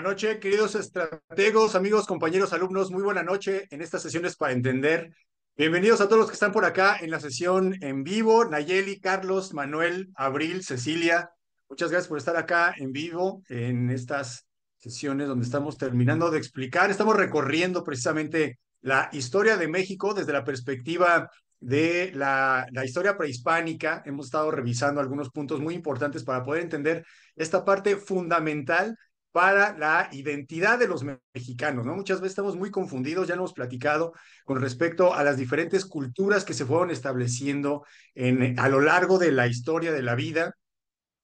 Buenas noches, queridos estrategos, amigos, compañeros, alumnos. Muy buena noche en estas sesiones para entender. Bienvenidos a todos los que están por acá en la sesión en vivo. Nayeli, Carlos, Manuel, Abril, Cecilia. Muchas gracias por estar acá en vivo en estas sesiones donde estamos terminando de explicar. Estamos recorriendo precisamente la historia de México desde la perspectiva de la historia prehispánica. Hemos estado revisando algunos puntos muy importantes para poder entender esta parte fundamental para la identidad de los mexicanos, ¿no? Muchas veces estamos muy confundidos, ya lo hemos platicado, con respecto a las diferentes culturas que se fueron estableciendo a lo largo de la historia de la vida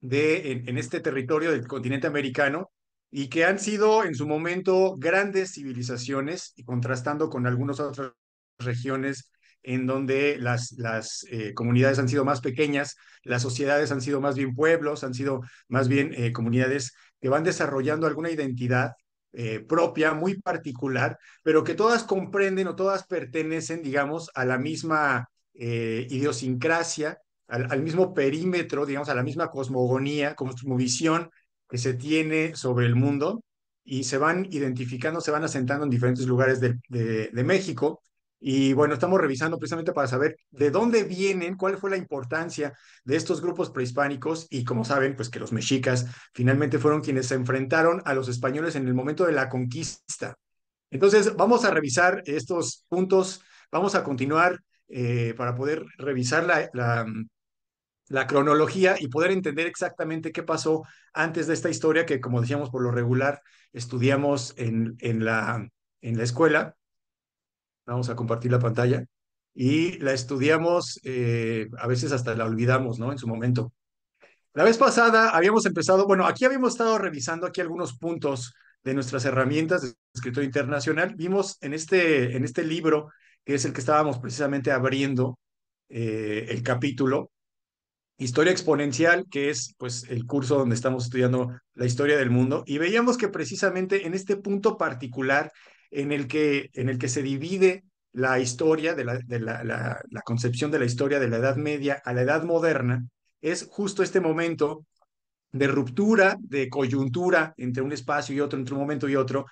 en este territorio del continente americano y que han sido en su momento grandes civilizaciones y contrastando con algunas otras regiones en donde las comunidades han sido más pequeñas, las sociedades han sido más bien pueblos, han sido más bien comunidades que van desarrollando alguna identidad propia, muy particular, pero que todas comprenden o todas pertenecen, digamos, a la misma idiosincrasia, al mismo perímetro, digamos, a la misma cosmogonía, cosmovisión que se tiene sobre el mundo y se van identificando, se van asentando en diferentes lugares de México. Y bueno, estamos revisando precisamente para saber de dónde vienen, cuál fue la importancia de estos grupos prehispánicos y como saben, pues que los mexicas finalmente fueron quienes se enfrentaron a los españoles en el momento de la conquista. Entonces, vamos a revisar estos puntos, vamos a continuar para poder revisar la cronología y poder entender exactamente qué pasó antes de esta historia que, como decíamos, por lo regular estudiamos en la escuela. Vamos a compartir la pantalla. Y la estudiamos, a veces hasta la olvidamos, ¿no? En su momento. La vez pasada habíamos empezado, bueno, aquí habíamos estado revisando aquí algunos puntos de nuestras herramientas de escritura internacional. Vimos en este libro, que es el que estábamos precisamente abriendo, el capítulo Historia Exponencial, que es pues el curso donde estamos estudiando la historia del mundo, y veíamos que precisamente en este punto particular en el que se divide la historia de la concepción de la historia de la Edad Media a la Edad Moderna, es justo este momento de ruptura, de coyuntura entre un espacio y otro, entre un momento y otro,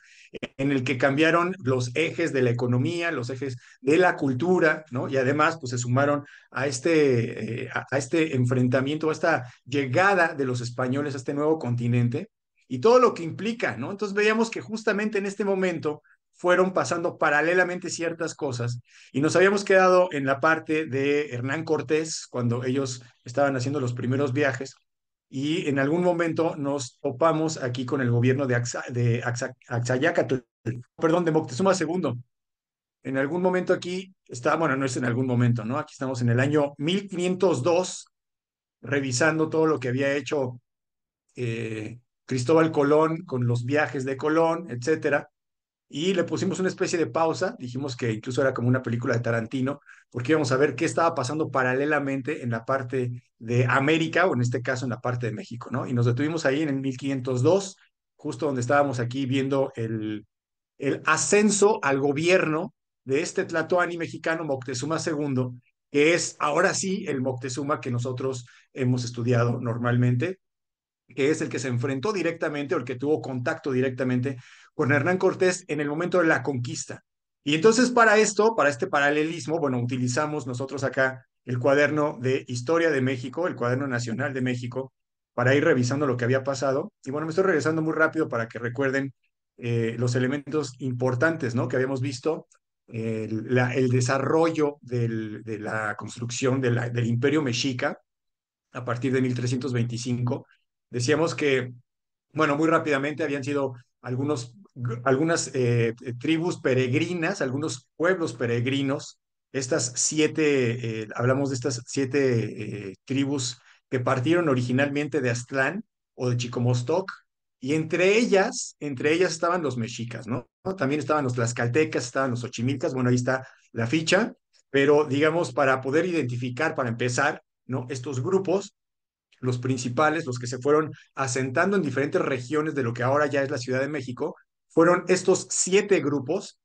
en el que cambiaron los ejes de la economía, los ejes de la cultura, ¿no? Y además, pues se sumaron a este enfrentamiento, a esta llegada de los españoles a este nuevo continente y todo lo que implica, ¿no? Entonces veíamos que justamente en este momento fueron pasando paralelamente ciertas cosas y nos habíamos quedado en la parte de Hernán Cortés cuando ellos estaban haciendo los primeros viajes y en algún momento nos topamos aquí con el gobierno de Axayácatl, perdón, de Moctezuma II. En algún momento aquí está, bueno, no es en algún momento, ¿no? Aquí estamos en el año 1502, revisando todo lo que había hecho Cristóbal Colón con los viajes de Colón, etcétera. Y le pusimos una especie de pausa, dijimos que incluso era como una película de Tarantino, porque íbamos a ver qué estaba pasando paralelamente en la parte de América, o en este caso en la parte de México, ¿no? Y nos detuvimos ahí en el 1502, justo donde estábamos aquí viendo el ascenso al gobierno de este tlatoani mexicano, Moctezuma II, que es ahora sí el Moctezuma que nosotros hemos estudiado normalmente, que es el que se enfrentó directamente o el que tuvo contacto directamente con Hernán Cortés en el momento de la conquista. Y entonces para esto, para este paralelismo, bueno, utilizamos nosotros acá el cuaderno de Historia de México, el cuaderno nacional de México, para ir revisando lo que había pasado. Y bueno, me estoy regresando muy rápido para que recuerden los elementos importantes, ¿no? Que habíamos visto, el desarrollo de la construcción del Imperio Mexica a partir de 1325. Decíamos que, bueno, muy rápidamente habían sido algunas tribus peregrinas, algunos pueblos peregrinos, estas hablamos de estas siete tribus que partieron originalmente de Aztlán o de Chicomostoc, y entre ellas estaban los mexicas, ¿no? También estaban los tlaxcaltecas, estaban los ochimilcas, bueno, ahí está la ficha, pero digamos, para poder identificar, para empezar, ¿no? Estos grupos, los principales, los que se fueron asentando en diferentes regiones de lo que ahora ya es la Ciudad de México, fueron estos 7 grupos: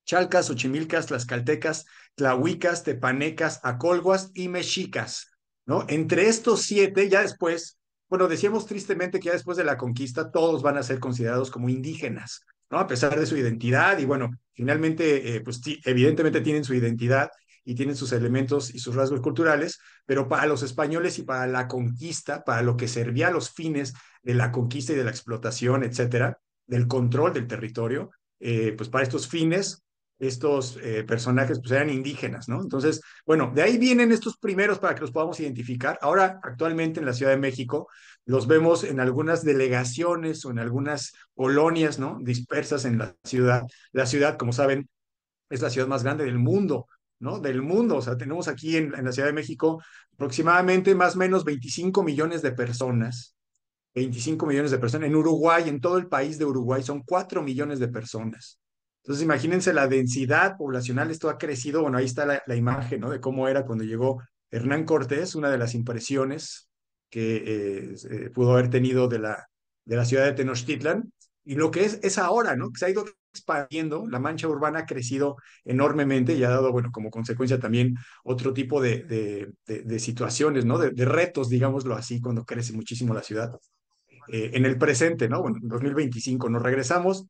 chalcas, ochimilcas, tlaxcaltecas, tlahuicas, tepanecas, acolguas y mexicas, ¿no? Entre estos 7, ya después, bueno, decíamos tristemente que ya después de la conquista todos van a ser considerados como indígenas, ¿no? A pesar de su identidad y bueno, finalmente, pues sí, evidentemente tienen su identidad y tienen sus elementos y sus rasgos culturales, pero para los españoles y para la conquista, para lo que servía a los fines de la conquista y de la explotación, etcétera, del control del territorio, pues para estos fines, estos personajes pues eran indígenas, ¿no? Entonces, bueno, de ahí vienen estos primeros para que los podamos identificar. Ahora, actualmente en la Ciudad de México, los vemos en algunas delegaciones o en algunas colonias, ¿no? Dispersas en la ciudad. La ciudad, como saben, es la ciudad más grande del mundo, ¿no? Del mundo. O sea, tenemos aquí en la Ciudad de México aproximadamente más o menos 25 millones de personas. 25 millones de personas. En Uruguay, en todo el país de Uruguay, son 4 millones de personas. Entonces, imagínense la densidad poblacional, esto ha crecido. Bueno, ahí está la imagen, ¿no? De cómo era cuando llegó Hernán Cortés, una de las impresiones que pudo haber tenido de la ciudad de Tenochtitlan. Y lo que es ahora, ¿no? Que se ha ido expandiendo, la mancha urbana ha crecido enormemente y ha dado, bueno, como consecuencia también otro tipo de situaciones, ¿no? De retos, digámoslo así, cuando crece muchísimo la ciudad en el presente, ¿no? Bueno, en 2025 nos regresamos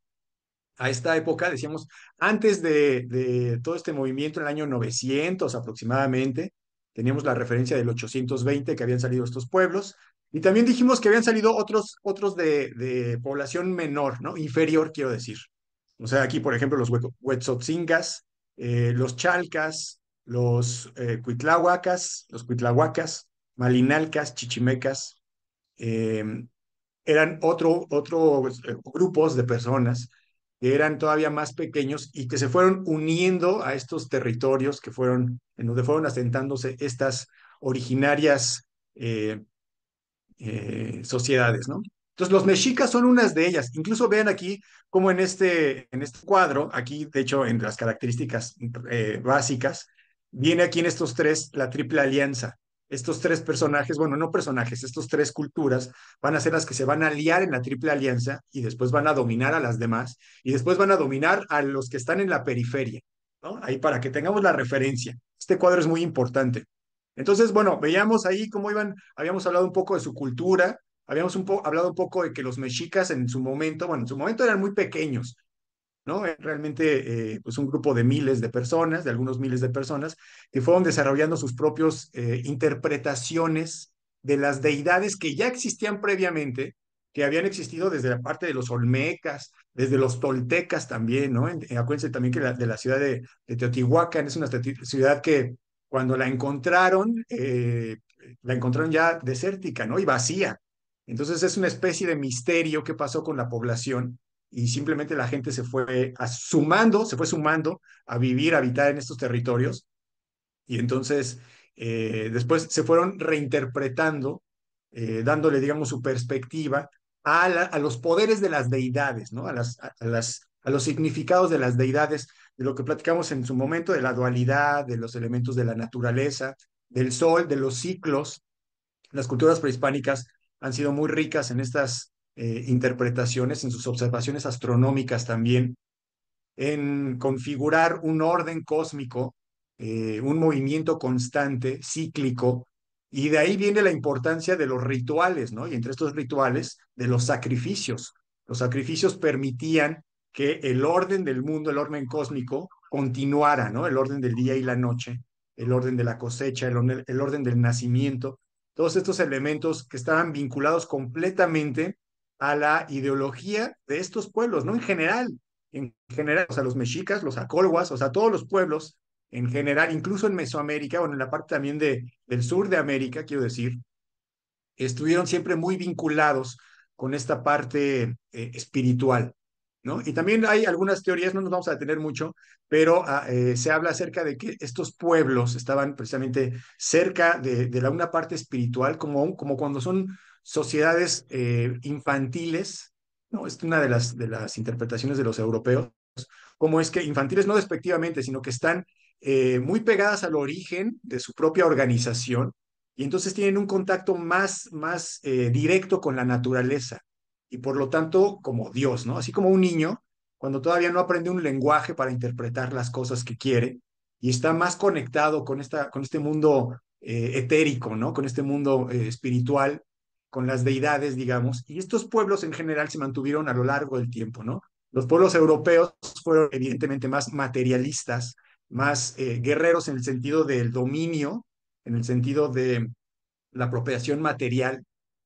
a esta época, decíamos, antes de todo este movimiento, en el año 900 aproximadamente, teníamos la referencia del 820 que habían salido estos pueblos, y también dijimos que habían salido otros de población menor, ¿no? Inferior, quiero decir. O sea, aquí, por ejemplo, los Huetzotzingas, los Chalcas, los Cuitlahuacas, Malinalcas, Chichimecas, eh, eran grupos de personas que eran todavía más pequeños y que se fueron uniendo a estos territorios que fueron, en donde fueron asentándose estas originarias eh, sociedades, ¿no? Entonces, los mexicas son unas de ellas. Incluso vean aquí como en este cuadro, aquí, de hecho, en las características básicas, viene aquí en estos tres la triple alianza. Estos tres personajes, bueno, no personajes, estos tres culturas van a ser las que se van a aliar en la triple alianza y después van a dominar a las demás y después van a dominar a los que están en la periferia, ¿no? Ahí para que tengamos la referencia. Este cuadro es muy importante. Entonces, bueno, veíamos ahí cómo iban, habíamos hablado un poco de su cultura, habíamos hablado un poco de que los mexicas en su momento, bueno, en su momento eran muy pequeños, ¿no? Realmente, pues un grupo de miles de personas, de algunos miles de personas, que fueron desarrollando sus propios interpretaciones de las deidades que ya existían previamente, que habían existido desde la parte de los olmecas, desde los toltecas también, ¿no? Acuérdense también que de la ciudad de Teotihuacán es una ciudad que cuando la encontraron ya desértica, ¿no? Y vacía. Entonces es una especie de misterio que pasó con la población y simplemente la gente se fue sumando a vivir, a habitar en estos territorios y entonces después se fueron reinterpretando, dándole, digamos, su perspectiva a los poderes de las deidades, ¿no? A los significados de las deidades, de lo que platicamos en su momento, de la dualidad, de los elementos de la naturaleza, del sol, de los ciclos. Las culturas prehispánicas han sido muy ricas en estas interpretaciones, en sus observaciones astronómicas también, en configurar un orden cósmico, un movimiento constante, cíclico, y de ahí viene la importancia de los rituales, ¿no? Y entre estos rituales, de los sacrificios. Los sacrificios permitían que el orden del mundo, el orden cósmico, continuara, ¿no? El orden del día y la noche, el orden de la cosecha, el orden del nacimiento, todos estos elementos que estaban vinculados completamente a la ideología de estos pueblos, ¿no? En general, o sea, los mexicas, los acolhuas, o sea, todos los pueblos en general, incluso en Mesoamérica, bueno, en la parte también del sur de América, quiero decir, estuvieron siempre muy vinculados con esta parte espiritual, ¿no? Y también hay algunas teorías, no nos vamos a detener mucho, pero se habla acerca de que estos pueblos estaban precisamente cerca de una parte espiritual, como cuando son sociedades infantiles, ¿no? Es una de las interpretaciones de los europeos, como es que infantiles no despectivamente, sino que están muy pegadas al origen de su propia organización y entonces tienen un contacto más directo con la naturaleza y por lo tanto como Dios, ¿no? Así como un niño, cuando todavía no aprende un lenguaje para interpretar las cosas que quiere y está más conectado con este mundo etérico, ¿no? Con este mundo espiritual. con las deidades, digamos, y estos pueblos en general se mantuvieron a lo largo del tiempo, ¿no? Los pueblos europeos fueron evidentemente más materialistas, más guerreros en el sentido del dominio, en el sentido de la apropiación material,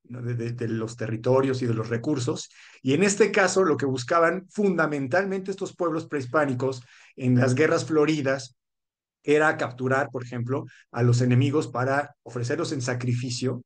¿no? De los territorios y de los recursos. Y en este caso, lo que buscaban fundamentalmente estos pueblos prehispánicos en las guerras floridas era capturar, por ejemplo, a los enemigos para ofrecerlos en sacrificio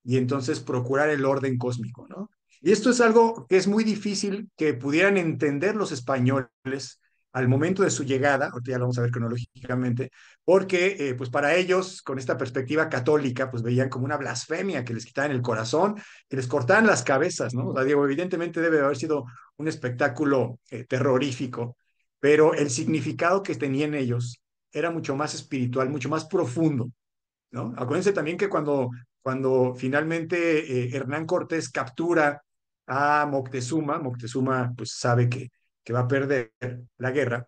y entonces procurar el orden cósmico, ¿no? Y esto es algo que es muy difícil que pudieran entender los españoles al momento de su llegada, ahorita ya lo vamos a ver cronológicamente, porque pues para ellos, con esta perspectiva católica, pues veían como una blasfemia que les quitaban el corazón, que les cortaban las cabezas, ¿no? O sea, digo, evidentemente debe haber sido un espectáculo terrorífico, pero el significado que tenían ellos era mucho más espiritual, mucho más profundo, ¿no? Acuérdense también que cuando finalmente Hernán Cortés captura a Moctezuma, Moctezuma pues sabe que va a perder la guerra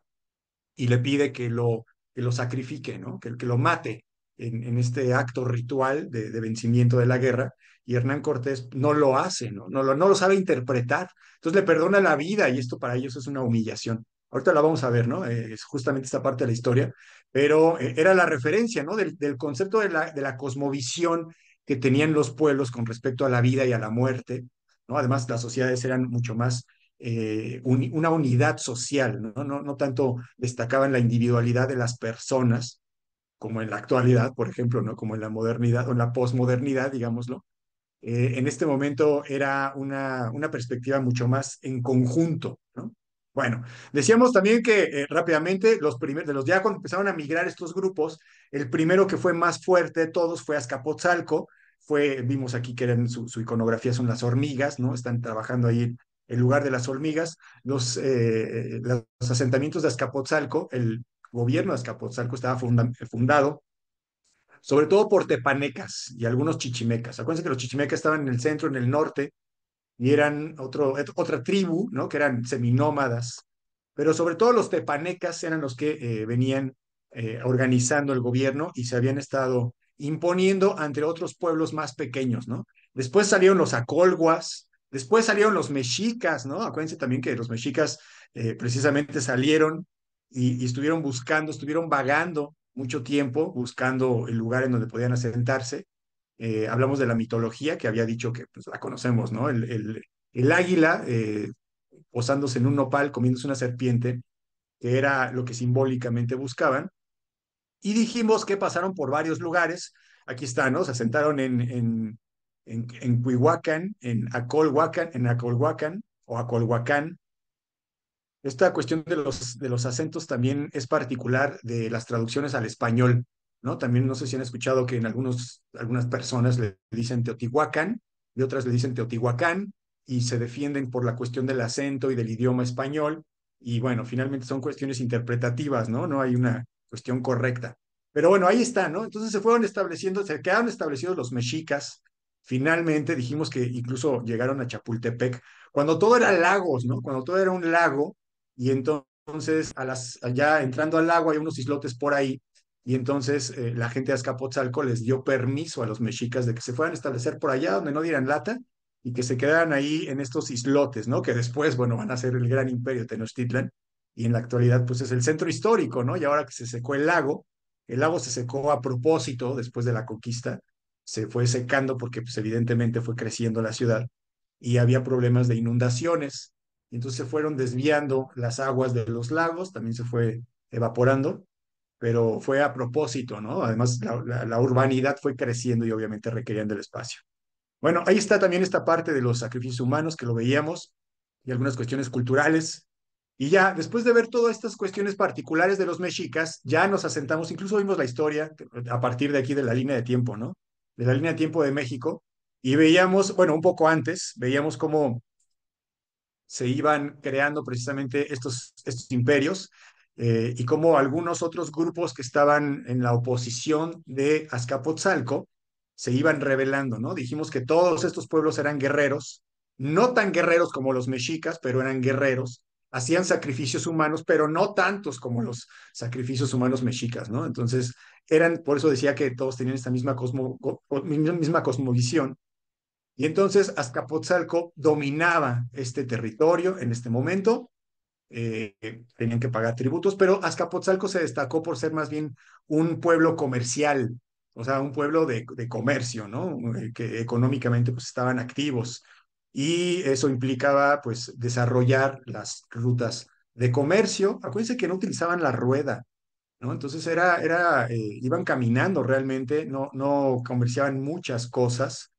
y le pide que lo sacrifique, ¿no? Que lo mate en este acto ritual de vencimiento de la guerra, y Hernán Cortés no lo hace, ¿no? No lo sabe interpretar. Entonces le perdona la vida y esto para ellos es una humillación. Ahorita la vamos a ver, ¿no? Es justamente esta parte de la historia, pero era la referencia, ¿no? Del concepto de la cosmovisión que tenían los pueblos con respecto a la vida y a la muerte, ¿no? Además, las sociedades eran mucho más una unidad social, ¿no? No tanto destacaban la individualidad de las personas, como en la actualidad, por ejemplo, ¿no? Como en la modernidad o en la posmodernidad, digámoslo. En este momento era una perspectiva mucho más en conjunto, ¿no? Bueno, decíamos también que rápidamente de los ya cuando empezaron a migrar estos grupos, el primero que fue más fuerte de todos fue Azcapotzalco. Vimos aquí que eran su iconografía son las hormigas, ¿no? Están trabajando ahí en lugar de las hormigas. Los asentamientos de Azcapotzalco, el gobierno de Azcapotzalco estaba fundado sobre todo por tepanecas y algunos chichimecas. Acuérdense que los chichimecas estaban en el centro, en el norte, y eran otra tribu, ¿no? Que eran seminómadas. Pero sobre todo los tepanecas eran los que venían organizando el gobierno y se habían estado imponiendo ante otros pueblos más pequeños, ¿no? Después salieron los acolguas, después salieron los mexicas, ¿no? Acuérdense también que los mexicas precisamente salieron y estuvieron buscando, estuvieron vagando mucho tiempo, buscando el lugar en donde podían asentarse. Hablamos de la mitología que había dicho que pues, la conocemos, ¿no? El águila posándose en un nopal, comiéndose una serpiente, que era lo que simbólicamente buscaban. Y dijimos que pasaron por varios lugares. Aquí está, ¿no? Se asentaron en Cuihuacán, en Acolhuacán o Acolhuacán. Esta cuestión de los acentos también es particular de las traducciones al español, ¿no? También no sé si han escuchado que en algunas personas le dicen Teotihuacán y otras le dicen Teotihuacán y se defienden por la cuestión del acento y del idioma español. Y bueno, finalmente son cuestiones interpretativas, ¿no? No hay una cuestión correcta. Pero bueno, ahí está, ¿no? Entonces se quedaron establecidos los mexicas. Finalmente dijimos que incluso llegaron a Chapultepec, cuando todo era lagos, ¿no? Cuando todo era un lago y entonces allá entrando al agua hay unos islotes por ahí y entonces la gente de Azcapotzalco les dio permiso a los mexicas de que se fueran a establecer por allá donde no dieran lata y que se quedaran ahí en estos islotes, ¿no? Que después, bueno, van a ser el gran imperio de Tenochtitlan y en la actualidad pues es el centro histórico, ¿no? Y ahora que se secó el lago se secó a propósito después de la conquista, se fue secando porque pues evidentemente fue creciendo la ciudad y había problemas de inundaciones. Y entonces se fueron desviando las aguas de los lagos, también se fue evaporando, pero fue a propósito, ¿no? Además, la urbanidad fue creciendo y obviamente requerían del espacio. Bueno, ahí está también esta parte de los sacrificios humanos que lo veíamos y algunas cuestiones culturales. Y ya, después de ver todas estas cuestiones particulares de los mexicas, ya nos asentamos, incluso vimos la historia a partir de aquí de la línea de tiempo, ¿no? De la línea de tiempo de México. Y veíamos, bueno, un poco antes, veíamos cómo se iban creando precisamente estos imperios y cómo algunos otros grupos que estaban en la oposición de Azcapotzalco se iban rebelando, ¿no? Dijimos que todos estos pueblos eran guerreros, no tan guerreros como los mexicas, pero eran guerreros, hacían sacrificios humanos, pero no tantos como los sacrificios humanos mexicas, ¿no? Entonces, por eso decía que todos tenían esta misma cosmovisión, Y entonces Azcapotzalco dominaba este territorio en este momento. Tenían que pagar tributos, pero Azcapotzalco se destacó por ser más bien un pueblo comercial, o sea, un pueblo de comercio, ¿no? Que económicamente pues estaban activos y eso implicaba pues desarrollar las rutas de comercio. Acuérdense que no utilizaban la rueda, ¿no? Entonces iban caminando realmente, no comerciaban muchas cosas,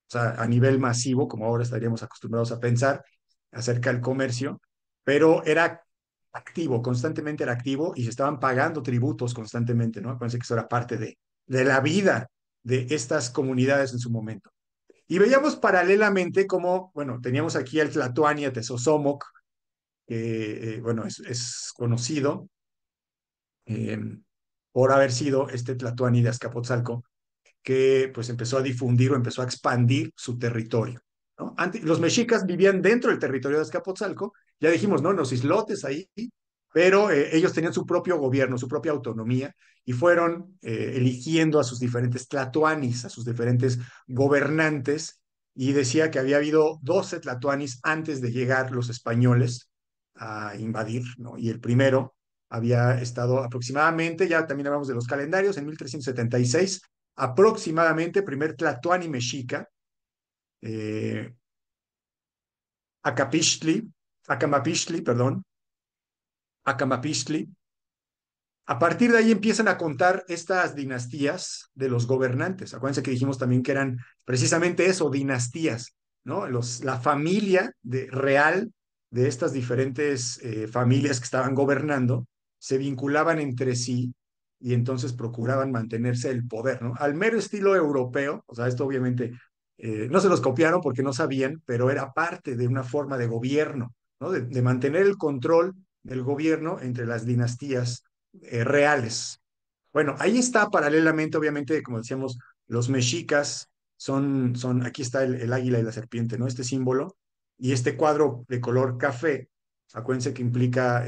o sea, a nivel masivo, como ahora estaríamos acostumbrados a pensar acerca del comercio, pero era activo, constantemente era activo y se estaban pagando tributos constantemente, ¿no? Acuérdense que eso era parte de la vida de estas comunidades en su momento. Y veíamos paralelamente cómo, bueno, teníamos aquí al Tlatoani, a Tezosomoc, que, bueno, es conocido eh, por haber sido este Tlatoani de Azcapotzalco, que pues empezó a difundir o empezó a expandir su territorio, ¿no? Antes, los mexicas vivían dentro del territorio de Azcapotzalco, ya dijimos, ¿no? En los islotes ahí, pero ellos tenían su propio gobierno, su propia autonomía, y fueron eligiendo a sus diferentes tlatoanis, a sus diferentes gobernantes, y decía que había habido 12 tlatoanis antes de llegar los españoles a invadir, ¿no? Y el primero había estado aproximadamente, ya también hablamos de los calendarios, en 1376 aproximadamente, primer Tlatoani mexica, eh, Acapixtli, Acamapixtli, perdón, Acamapixtli. A partir de ahí empiezan a contar estas dinastías de los gobernantes. Acuérdense que dijimos también que eran precisamente eso, dinastías, ¿no? La familia real de estas diferentes familias que estaban gobernando se vinculaban entre sí y entonces procuraban mantenerse el poder, ¿no? Al mero estilo europeo, o sea, esto obviamente no se los copiaron porque no sabían, pero era parte de una forma de gobierno, ¿no? De mantener el control del gobierno entre las dinastías reales. Bueno, ahí está paralelamente, obviamente, como decíamos, los mexicas aquí está el águila y la serpiente, ¿no? Este símbolo y este cuadro de color café, acuérdense que implica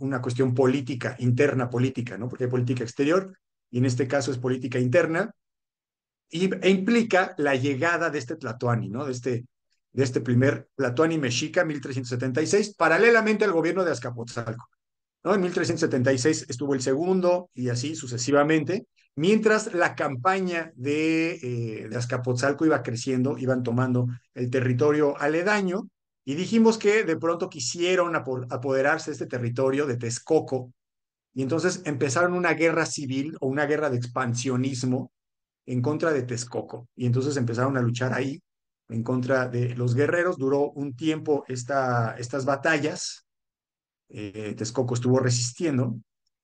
una cuestión política, interna política, ¿no? Porque hay política exterior y en este caso es política interna e implica la llegada de este Tlatoani, ¿no? De este primer Tlatoani mexica, 1376, paralelamente al gobierno de Azcapotzalco, ¿no? En 1376 estuvo el segundo y así sucesivamente, mientras la campaña de Azcapotzalco iba creciendo, iban tomando el territorio aledaño y dijimos que de pronto quisieron apoderarse de este territorio de Texcoco y entonces empezaron una guerra civil o una guerra de expansionismo en contra de Texcoco y entonces empezaron a luchar ahí en contra de los guerreros. Duró un tiempo estas batallas. Texcoco estuvo resistiendo,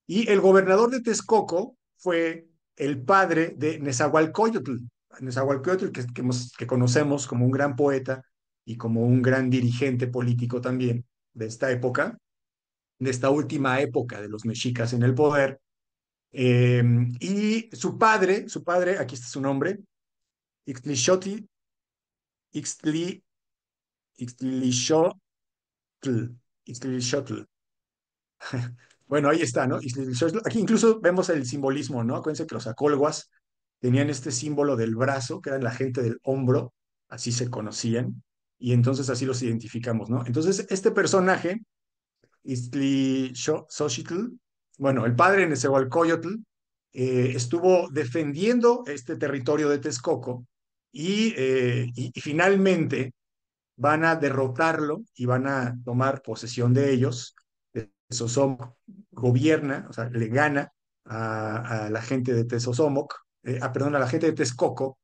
y el gobernador de Texcoco fue el padre de Nezahualcóyotl, Nezahualcóyotl que conocemos como un gran poeta y como un gran dirigente político también de esta época, de esta última época de los mexicas en el poder. Y su padre, aquí está su nombre, Ixtlixotl, Ixtli, Ixtlixotl, Ixtlixotl. Bueno, ahí está, ¿no? Aquí incluso vemos el simbolismo, ¿no? Acuérdense que los acolguas tenían este símbolo del brazo, que eran la gente del hombro, así se conocían, y entonces así los identificamos, ¿no? Entonces, este personaje, Xochitl, bueno, el padre de Nezahualcóyotl, estuvo defendiendo este territorio de Texcoco y finalmente van a derrotarlo y van a tomar posesión de ellos. Tezosomoc gobierna, o sea, le gana a la gente de Tezosomoc, perdón, a la gente de Texcoco,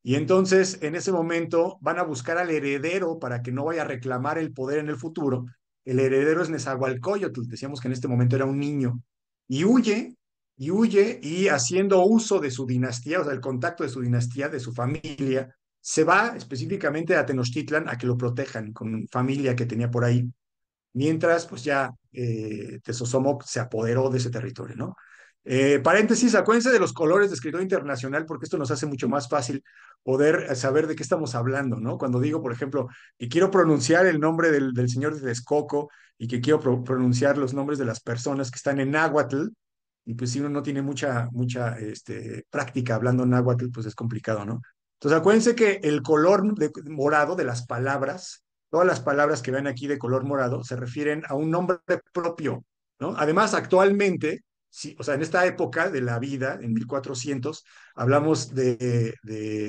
y entonces en ese momento van a buscar al heredero para que no vaya a reclamar el poder en el futuro. El heredero es Nezahualcóyotl, decíamos que en este momento era un niño, y huye, y haciendo uso de su dinastía, o sea, el contacto de su dinastía, de su familia, se va específicamente a Tenochtitlan a que lo protejan con familia que tenía por ahí, mientras pues ya Tezosomoc se apoderó de ese territorio, ¿no? Paréntesis, acuérdense de los colores de escritor internacional porque esto nos hace mucho más fácil poder saber de qué estamos hablando, ¿no? Cuando digo, por ejemplo, que quiero pronunciar el nombre del señor de Texcoco y que quiero pronunciar los nombres de las personas que están en náhuatl, y pues si uno no tiene mucha práctica hablando náhuatl, pues es complicado, ¿no? Entonces, acuérdense que el color morado de las palabras, todas las palabras que ven aquí de color morado, se refieren a un nombre propio, ¿no? Además, actualmente, sí, o sea, en esta época de la vida, en 1400, hablamos de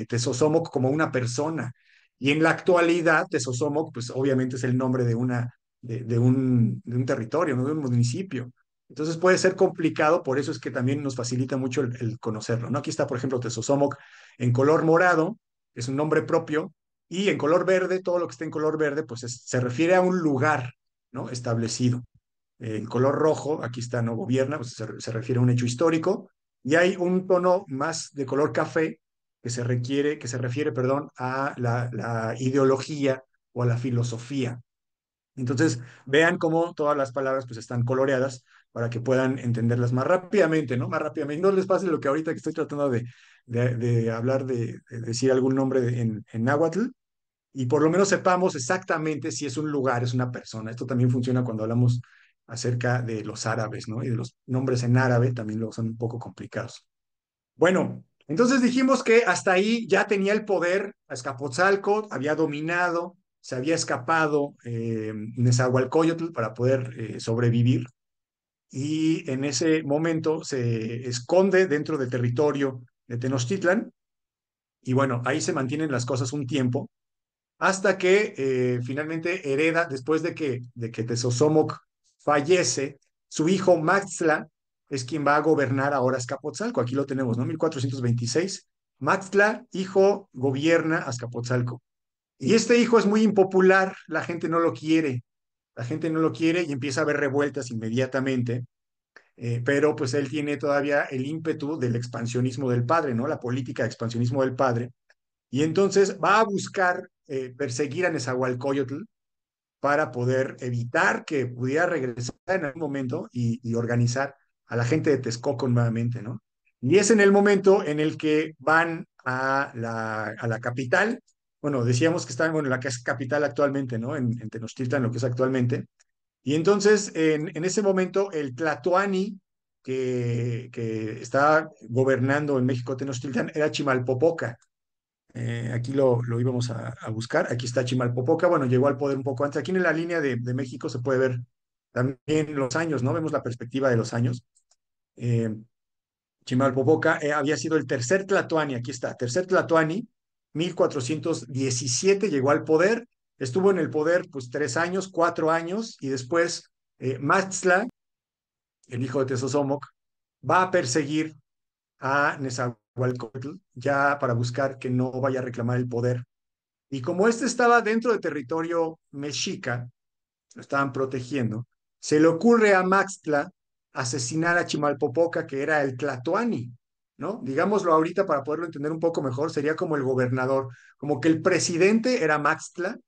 Tezosomoc como una persona. Y en la actualidad, Tezosomoc, pues obviamente es el nombre de un territorio, ¿no? De un municipio. Entonces puede ser complicado, por eso es que también nos facilita mucho el conocerlo, ¿no? Aquí está, por ejemplo, Tezosomoc en color morado, es un nombre propio, y en color verde, todo lo que esté en color verde, pues se refiere a un lugar, ¿no? Establecido. El color rojo, aquí está, no gobierna, pues se refiere a un hecho histórico, y hay un tono más de color café que se refiere, perdón, a la ideología o a la filosofía. Entonces, vean cómo todas las palabras pues están coloreadas para que puedan entenderlas más rápidamente, ¿no? Más rápidamente. No les pase lo que ahorita que estoy tratando de hablar, de decir algún nombre en náhuatl, y por lo menos sepamos exactamente si es un lugar, es una persona. Esto también funciona cuando hablamos acerca de los árabes, ¿no? Y de los nombres en árabe también lo son un poco complicados. Bueno, entonces dijimos que hasta ahí ya tenía el poder Azcapotzalco, había dominado, se había escapado Nezahualcóyotl para poder sobrevivir, y en ese momento se esconde dentro del territorio de Tenochtitlan, y bueno, ahí se mantienen las cosas un tiempo hasta que finalmente hereda, después de que Tezosomoc fallece, su hijo Maxtla es quien va a gobernar ahora Azcapotzalco. Aquí lo tenemos, ¿no? 1426. Maxtla, hijo, gobierna Azcapotzalco. Y este hijo es muy impopular, la gente no lo quiere. La gente no lo quiere y empieza a haber revueltas inmediatamente, pero pues él tiene todavía el ímpetu del expansionismo del padre, ¿no? La política de expansionismo del padre, y entonces va a buscar perseguir a Nezahualcóyotl para poder evitar que pudiera regresar en algún momento y organizar a la gente de Texcoco nuevamente, ¿no? Y es en el momento en el que van a la capital. Bueno, decíamos que están, bueno, la que es capital actualmente, ¿no? En Tenochtitlan, lo que es actualmente. Y entonces, en ese momento, el Tlatoani que estaba gobernando en México Tenochtitlan era Chimalpopoca. Aquí lo íbamos a buscar. Aquí está Chimalpopoca. Bueno, llegó al poder un poco antes. Aquí en la línea de México se puede ver también los años, ¿no? Vemos la perspectiva de los años. Eh, Chimalpopoca había sido el tercer Tlatoani. Aquí está, tercer Tlatoani, 1417 llegó al poder. Estuvo en el poder pues 3 años, 4 años, y después Maxtla, el hijo de Tezosomoc, va a perseguir a Nezahualcóyotl ya para buscar que no vaya a reclamar el poder. Y como este estaba dentro del territorio mexica, lo estaban protegiendo, se le ocurre a Maxtla asesinar a Chimalpopoca, que era el Tlatoani, ¿no? Digámoslo ahorita para poderlo entender un poco mejor, sería como el gobernador, como que el presidente era Maxtla,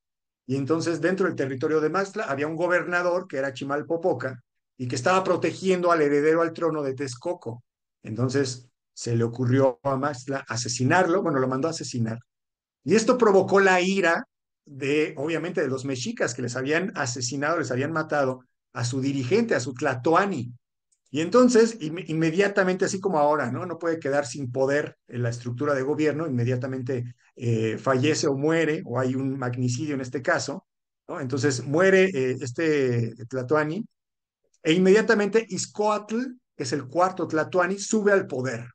y entonces dentro del territorio de Maxtla había un gobernador que era Chimalpopoca y que estaba protegiendo al heredero al trono de Texcoco. Entonces se le ocurrió a Maxtla asesinarlo, bueno, lo mandó a asesinar, y esto provocó la ira obviamente, de los mexicas que les habían asesinado, les habían matado a su dirigente, a su Tlatoani. Y entonces, inmediatamente, así como ahora, ¿no? No puede quedar sin poder en la estructura de gobierno, inmediatamente fallece o muere, o hay un magnicidio en este caso, ¿no? Entonces muere este Tlatoani, e inmediatamente Izcoatl, que es el cuarto Tlatoani, sube al poder.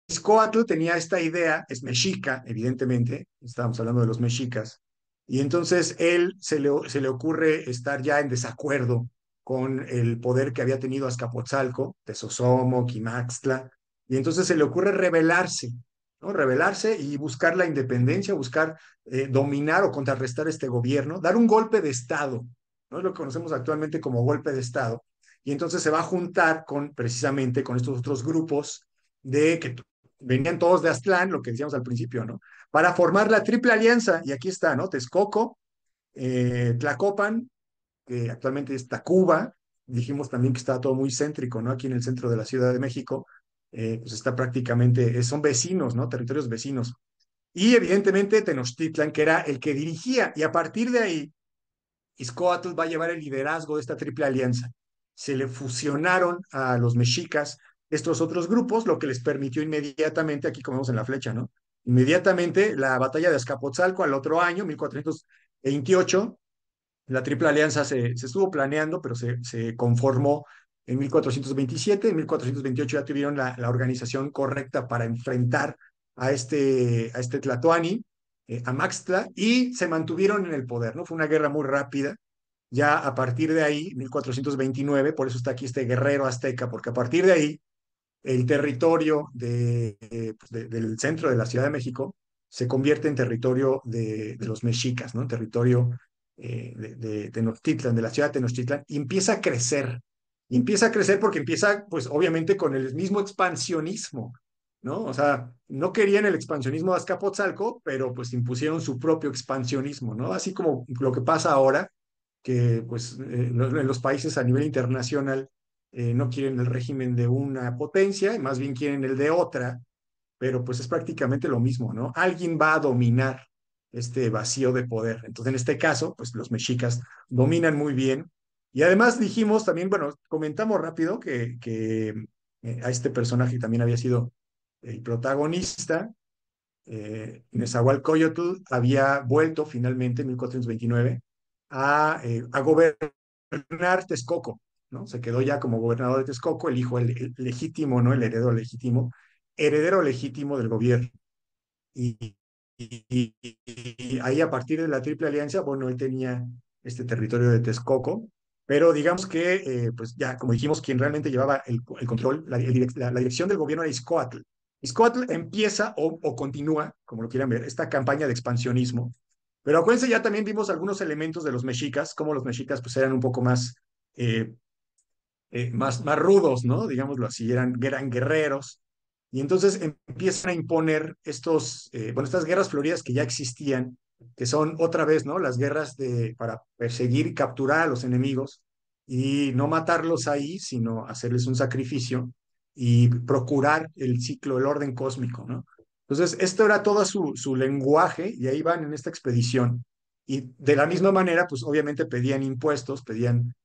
Izcoatl tenía esta idea, es mexica, evidentemente, estábamos hablando de los mexicas, y entonces él se le ocurre estar ya en desacuerdo con el poder que había tenido Azcapotzalco, Tezosomoc, Quimaxtla, y entonces se le ocurre rebelarse, ¿no? Rebelarse y buscar la independencia, buscar dominar o contrarrestar este gobierno, dar un golpe de Estado, ¿no? Es lo que conocemos actualmente como golpe de Estado, y entonces se va a juntar precisamente con estos otros grupos de que venían todos de Aztlán, lo que decíamos al principio, ¿no? Para formar la Triple Alianza, y aquí está, ¿no? Texcoco, Tlacopan, que actualmente es Tacuba, dijimos también que está todo muy céntrico, ¿no? Aquí en el centro de la Ciudad de México, pues está prácticamente, son vecinos, ¿no? Territorios vecinos. Y evidentemente Tenochtitlan, que era el que dirigía, y a partir de ahí, Izcoatl va a llevar el liderazgo de esta Triple Alianza. Se le fusionaron a los mexicas estos otros grupos, lo que les permitió inmediatamente, aquí como vemos en la flecha, ¿no? Inmediatamente la batalla de Azcapotzalco al otro año, 1428, la Triple Alianza se estuvo planeando, pero se conformó en 1427. En 1428 ya tuvieron la organización correcta para enfrentar a este Tlatoani, a Maxtla, y se mantuvieron en el poder, ¿no? Fue una guerra muy rápida. Ya a partir de ahí, 1429, por eso está aquí este guerrero azteca, porque a partir de ahí el territorio del centro de la Ciudad de México se convierte en territorio de los mexicas, ¿no? Territorio de Tenochtitlan, de la ciudad de Tenochtitlan, y empieza a crecer. Y empieza a crecer porque empieza, pues obviamente, con el mismo expansionismo, ¿no? O sea, no querían el expansionismo de Azcapotzalco, pero pues impusieron su propio expansionismo, ¿no? Así como lo que pasa ahora, que pues en los países a nivel internacional no quieren el régimen de una potencia, más bien quieren el de otra, pero pues es prácticamente lo mismo, ¿no? Alguien va a dominar este vacío de poder. Entonces, en este caso, pues los mexicas dominan muy bien. Y además dijimos también, bueno, comentamos rápido que a este personaje también había sido el protagonista. Nezahualcóyotl había vuelto finalmente en 1429 a gobernar Texcoco, ¿no? Se quedó ya como gobernador de Texcoco, el hijo el legítimo, ¿no? El heredero legítimo del gobierno. Y, y ahí a partir de la Triple Alianza, bueno, él tenía este territorio de Texcoco, pero digamos que, pues ya, como dijimos, quien realmente llevaba el control, la dirección del gobierno era Izcoatl. Izcoatl empieza o continúa, como lo quieran ver, esta campaña de expansionismo. Pero acuérdense, ya también vimos algunos elementos de los mexicas, como los mexicas pues eran un poco eh, más rudos, ¿no? Digámoslo así, eran guerreros. Y entonces empiezan a imponer estas guerras floridas que ya existían, que son otra vez, ¿no? Las guerras para perseguir y capturar a los enemigos y no matarlos ahí, sino hacerles un sacrificio y procurar el ciclo, el orden cósmico, ¿no? Entonces, esto era todo su lenguaje y ahí van en esta expedición. Y de la misma manera, pues obviamente pedían impuestos,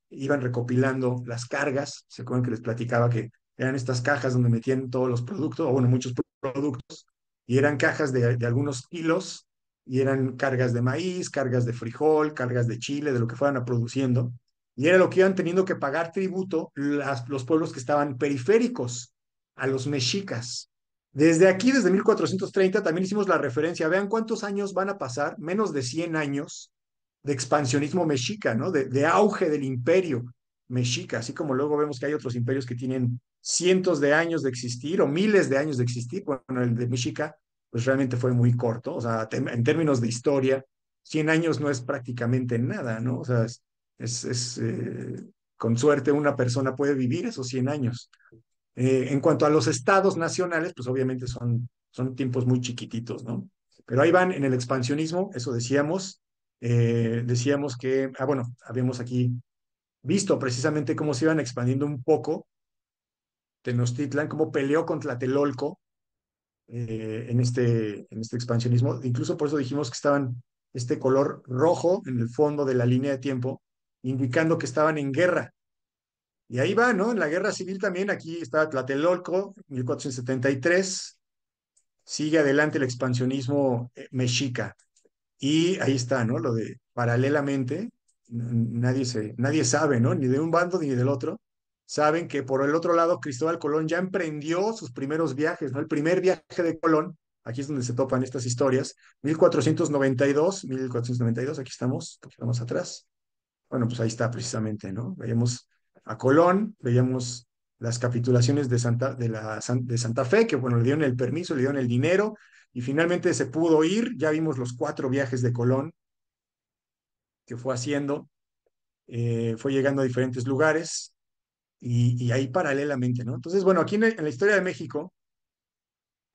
iban recopilando las cargas. Se acuerdan que les platicaba que eran estas cajas donde metían todos los productos, o bueno, muchos productos, y eran cajas de algunos kilos, y eran cargas de maíz, cargas de frijol, cargas de chile, de lo que fueran produciendo. Y era lo que iban teniendo que pagar tributo los pueblos que estaban periféricos a los mexicas. Desde aquí, desde 1430, también hicimos la referencia. Vean cuántos años van a pasar, menos de 100 años de expansionismo mexica, ¿no? De auge del imperio mexica, así como luego vemos que hay otros imperios que tienen cientos de años de existir o miles de años de existir. Bueno, el de Mexica, pues realmente fue muy corto, o sea, en términos de historia, 100 años no es prácticamente nada, ¿no? O sea, con suerte una persona puede vivir esos 100 años. En cuanto a los estados nacionales, pues obviamente son tiempos muy chiquititos, ¿no? Pero ahí van en el expansionismo, eso decíamos que, bueno, habíamos aquí visto precisamente cómo se iban expandiendo un poco Tenochtitlan, cómo peleó contra Tlatelolco en este expansionismo. Incluso por eso dijimos que estaban este color rojo en el fondo de la línea de tiempo, indicando que estaban en guerra. Y ahí va, ¿no? En la guerra civil también, aquí está Tlatelolco, 1473, sigue adelante el expansionismo mexica. Y ahí está, ¿no? Lo de paralelamente, nadie sabe, ¿no? Ni de un bando ni del otro. Saben que por el otro lado Cristóbal Colón ya emprendió sus primeros viajes, ¿no? El primer viaje de Colón, aquí es donde se topan estas historias, 1492, aquí estamos atrás. Bueno, pues ahí está precisamente, ¿no? Veíamos a Colón, veíamos las capitulaciones de Santa Fe, que bueno, le dieron el permiso, le dieron el dinero, y finalmente se pudo ir. Ya vimos los 4 viajes de Colón que fue haciendo, fue llegando a diferentes lugares, y ahí paralelamente, ¿no? Entonces, bueno, aquí en la historia de México,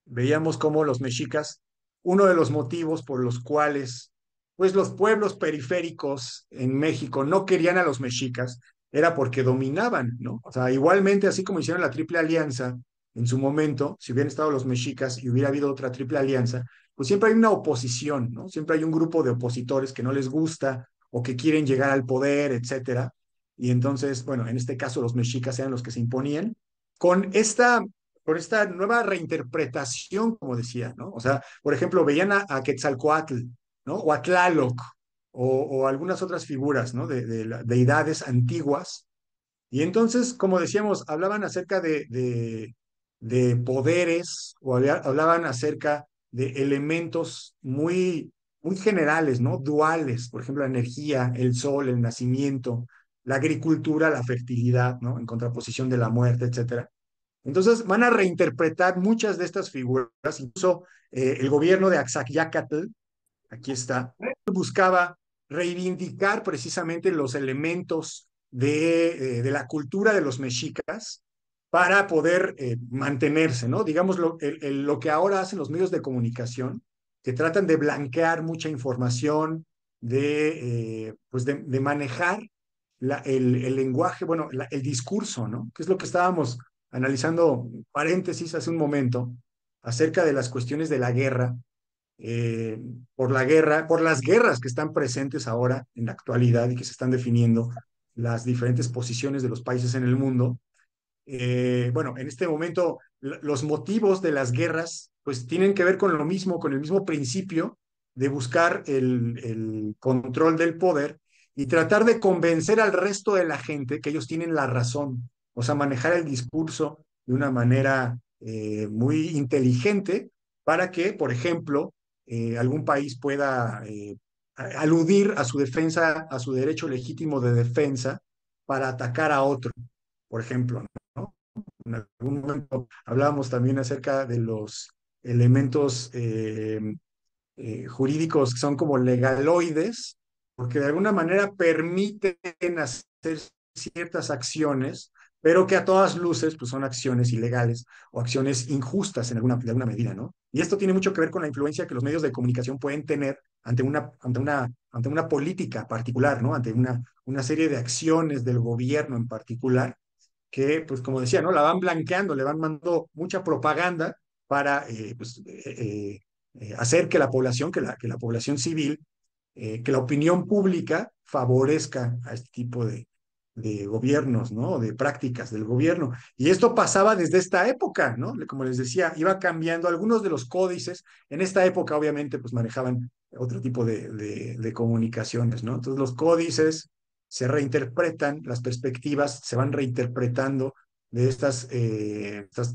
veíamos cómo los mexicas, uno de los motivos por los cuales, pues los pueblos periféricos en México no querían a los mexicas, era porque dominaban, ¿no? O sea, igualmente, así como hicieron la Triple Alianza en su momento, si hubieran estado los mexicas y hubiera habido otra Triple Alianza, pues siempre hay una oposición, ¿no? Siempre hay un grupo de opositores que no les gusta o que quieren llegar al poder, etcétera. Y entonces, bueno, en este caso los mexicas eran los que se imponían con esta con esta nueva reinterpretación, como decía, ¿no? O sea, por ejemplo, veían a Quetzalcóatl, ¿no? O a Tlaloc, o algunas otras figuras, ¿no? De deidades antiguas. Y entonces, como decíamos, hablaban acerca de poderes o hablaban acerca de elementos muy generales, ¿no? Duales, por ejemplo, la energía, el sol, el nacimiento, la agricultura, la fertilidad, ¿no? En contraposición de la muerte, etcétera. Entonces van a reinterpretar muchas de estas figuras, incluso el gobierno de Axayácatl, aquí está, buscaba reivindicar precisamente los elementos de la cultura de los mexicas para poder mantenerse, ¿no? Digamos, lo que ahora hacen los medios de comunicación, que tratan de blanquear mucha información, de manejar el lenguaje, bueno, el discurso, ¿no? Que es lo que estábamos analizando, paréntesis, hace un momento, acerca de las cuestiones de la guerra, eh, por las guerras que están presentes ahora en la actualidad y que se están definiendo las diferentes posiciones de los países en el mundo. Bueno, en este momento los motivos de las guerras pues tienen que ver con lo mismo, con el mismo principio de buscar el control del poder y tratar de convencer al resto de la gente que ellos tienen la razón, o sea, manejar el discurso de una manera muy inteligente para que, por ejemplo, algún país pueda aludir a su defensa, a su derecho legítimo de defensa para atacar a otro, por ejemplo, ¿no? En algún momento hablábamos también acerca de los elementos jurídicos que son como legaloides, porque de alguna manera permiten hacer ciertas acciones, pero que a todas luces pues, son acciones ilegales o acciones injustas de alguna medida, ¿no? Y esto tiene mucho que ver con la influencia que los medios de comunicación pueden tener ante una política particular, ¿no? Ante una serie de acciones del gobierno en particular que, pues como decía, ¿no? La van blanqueando, le van mandando mucha propaganda para hacer que la población, que la población civil, que la opinión pública favorezca a este tipo de gobiernos, ¿no? De prácticas del gobierno. Y esto pasaba desde esta época, ¿no? Como les decía, iba cambiando algunos de los códices. En esta época, obviamente, pues manejaban otro tipo de comunicaciones, ¿no? Entonces, los códices se reinterpretan, las perspectivas se van reinterpretando de estas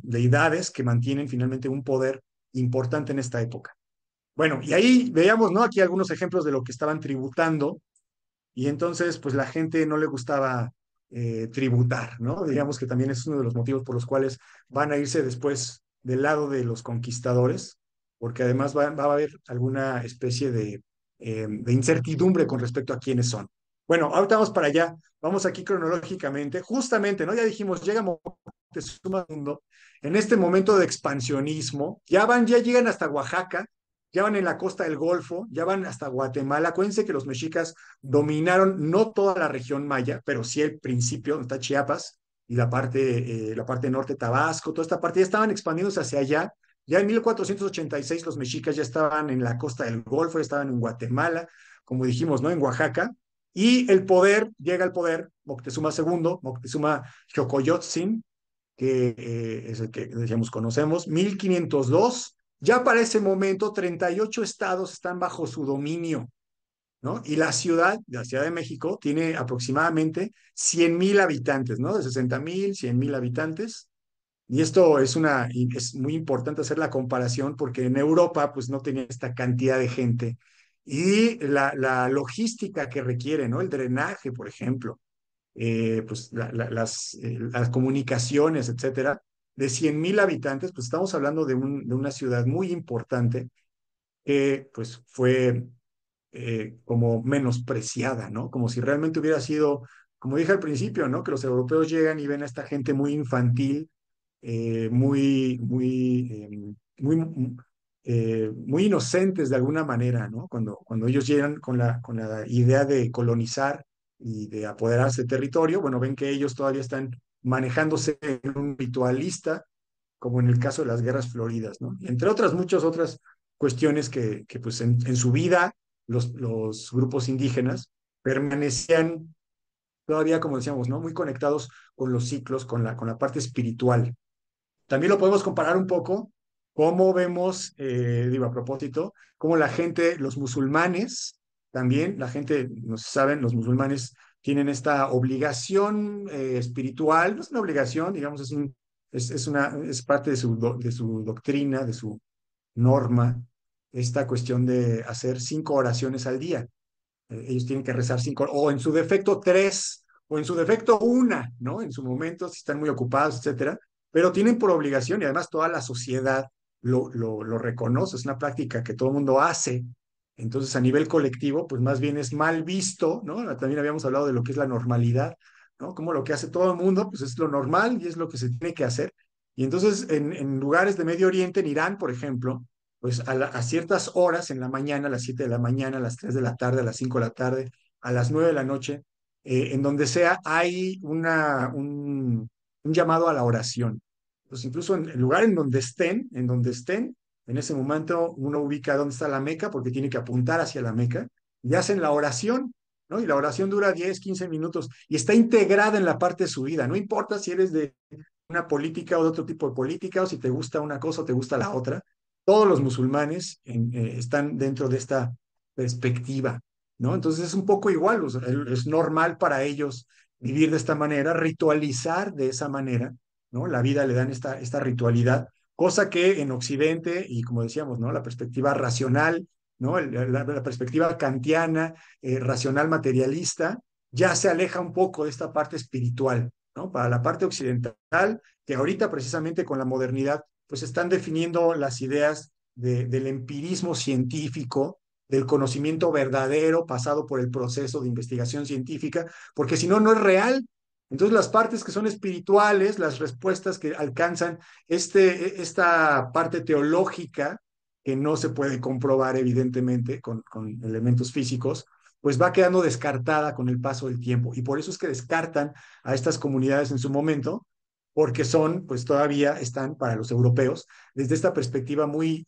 deidades que mantienen finalmente un poder importante en esta época. Bueno, y ahí veíamos, ¿no? Aquí algunos ejemplos de lo que estaban tributando y entonces, pues la gente no le gustaba tributar, ¿no? Digamos que también es uno de los motivos por los cuales van a irse después del lado de los conquistadores, porque además va a haber alguna especie de incertidumbre con respecto a quiénes son. Bueno, ahorita vamos para allá, vamos aquí cronológicamente, justamente, ¿no? Ya dijimos, llega Moctezuma II, en este momento de expansionismo, ya llegan hasta Oaxaca, ya van en la costa del Golfo, ya van hasta Guatemala. Acuérdense que los mexicas dominaron no toda la región maya, pero sí el principio, donde está Chiapas y la parte norte, Tabasco, toda esta parte, ya estaban expandiéndose hacia allá. Ya en 1486 los mexicas ya estaban en la costa del Golfo, ya estaban en Guatemala, como dijimos, ¿no? En Oaxaca. Y llega al poder Moctezuma II, Moctezuma Xocoyotzin, que es el que decíamos conocemos, 1502. Ya para ese momento 38 estados están bajo su dominio, ¿no? Y la Ciudad de México, tiene aproximadamente 100,000 habitantes, ¿no? De 60,000, 100,000 habitantes. Y esto es muy importante hacer la comparación porque en Europa pues no tenía esta cantidad de gente. Y la logística que requiere, ¿no? El drenaje, por ejemplo, pues las comunicaciones, etcétera, de 100,000 habitantes, pues estamos hablando de una ciudad muy importante que pues fue como menospreciada, ¿no? Como si realmente hubiera sido, como dije al principio, ¿no? Que los europeos llegan y ven a esta gente muy infantil, muy inocentes de alguna manera, ¿no? Cuando ellos llegan con la idea de colonizar y de apoderarse de territorio, bueno, ven que ellos todavía están manejándose en un ritualista, como en el caso de las guerras floridas, ¿no? Entre otras, muchas otras cuestiones que pues en su vida los grupos indígenas permanecían todavía, como decíamos, ¿no? Muy conectados con los ciclos, con la parte espiritual. también lo podemos comparar un poco, cómo vemos, digo, a propósito, cómo la gente, los musulmanes, también, la gente, no sé si saben, los musulmanes tienen esta obligación espiritual, no es una obligación, digamos, es parte de de su doctrina, de su norma, esta cuestión de hacer 5 oraciones al día. Ellos tienen que rezar 5, o en su defecto 3, o en su defecto una, ¿no? En su momento, si están muy ocupados, etcétera, pero tienen por obligación, y además toda la sociedad lo reconoce, es una práctica que todo el mundo hace. Entonces, a nivel colectivo, pues más bien es mal visto, ¿no? También habíamos hablado de lo que es la normalidad, ¿no? Como lo que hace todo el mundo, pues es lo normal y es lo que se tiene que hacer. Y entonces, en lugares de Medio Oriente, en Irán, por ejemplo, pues a ciertas horas en la mañana, a las 7 de la mañana, a las 3 de la tarde, a las 5 de la tarde, a las 9 de la noche, en donde sea, hay un llamado a la oración. Pues incluso en el lugar en donde estén, en ese momento uno ubica dónde está la Meca porque tiene que apuntar hacia la Meca y hacen la oración, ¿no? Y la oración dura 10, 15 minutos y está integrada en la parte de su vida. No importa si eres de una política o de otro tipo de política, o si te gusta una cosa o te gusta la otra. Todos los musulmanes están dentro de esta perspectiva, ¿no? Entonces es un poco igual, o sea, es normal para ellos vivir de esta manera, ritualizar de esa manera, ¿no? La vida le dan esta ritualidad, cosa que en Occidente, y como decíamos, ¿no? La perspectiva racional, ¿no? La perspectiva kantiana, racional materialista, ya se aleja un poco de esta parte espiritual, ¿no? Para la parte occidental, que ahorita precisamente con la modernidad, pues están definiendo las ideas del empirismo científico, del conocimiento verdadero pasado por el proceso de investigación científica, porque si no, no es real. Entonces las partes que son espirituales, las respuestas que alcanzan esta parte teológica, que no se puede comprobar evidentemente con elementos físicos, pues va quedando descartada con el paso del tiempo. Y por eso es que descartan a estas comunidades en su momento, porque son, pues todavía están para los europeos, desde esta perspectiva muy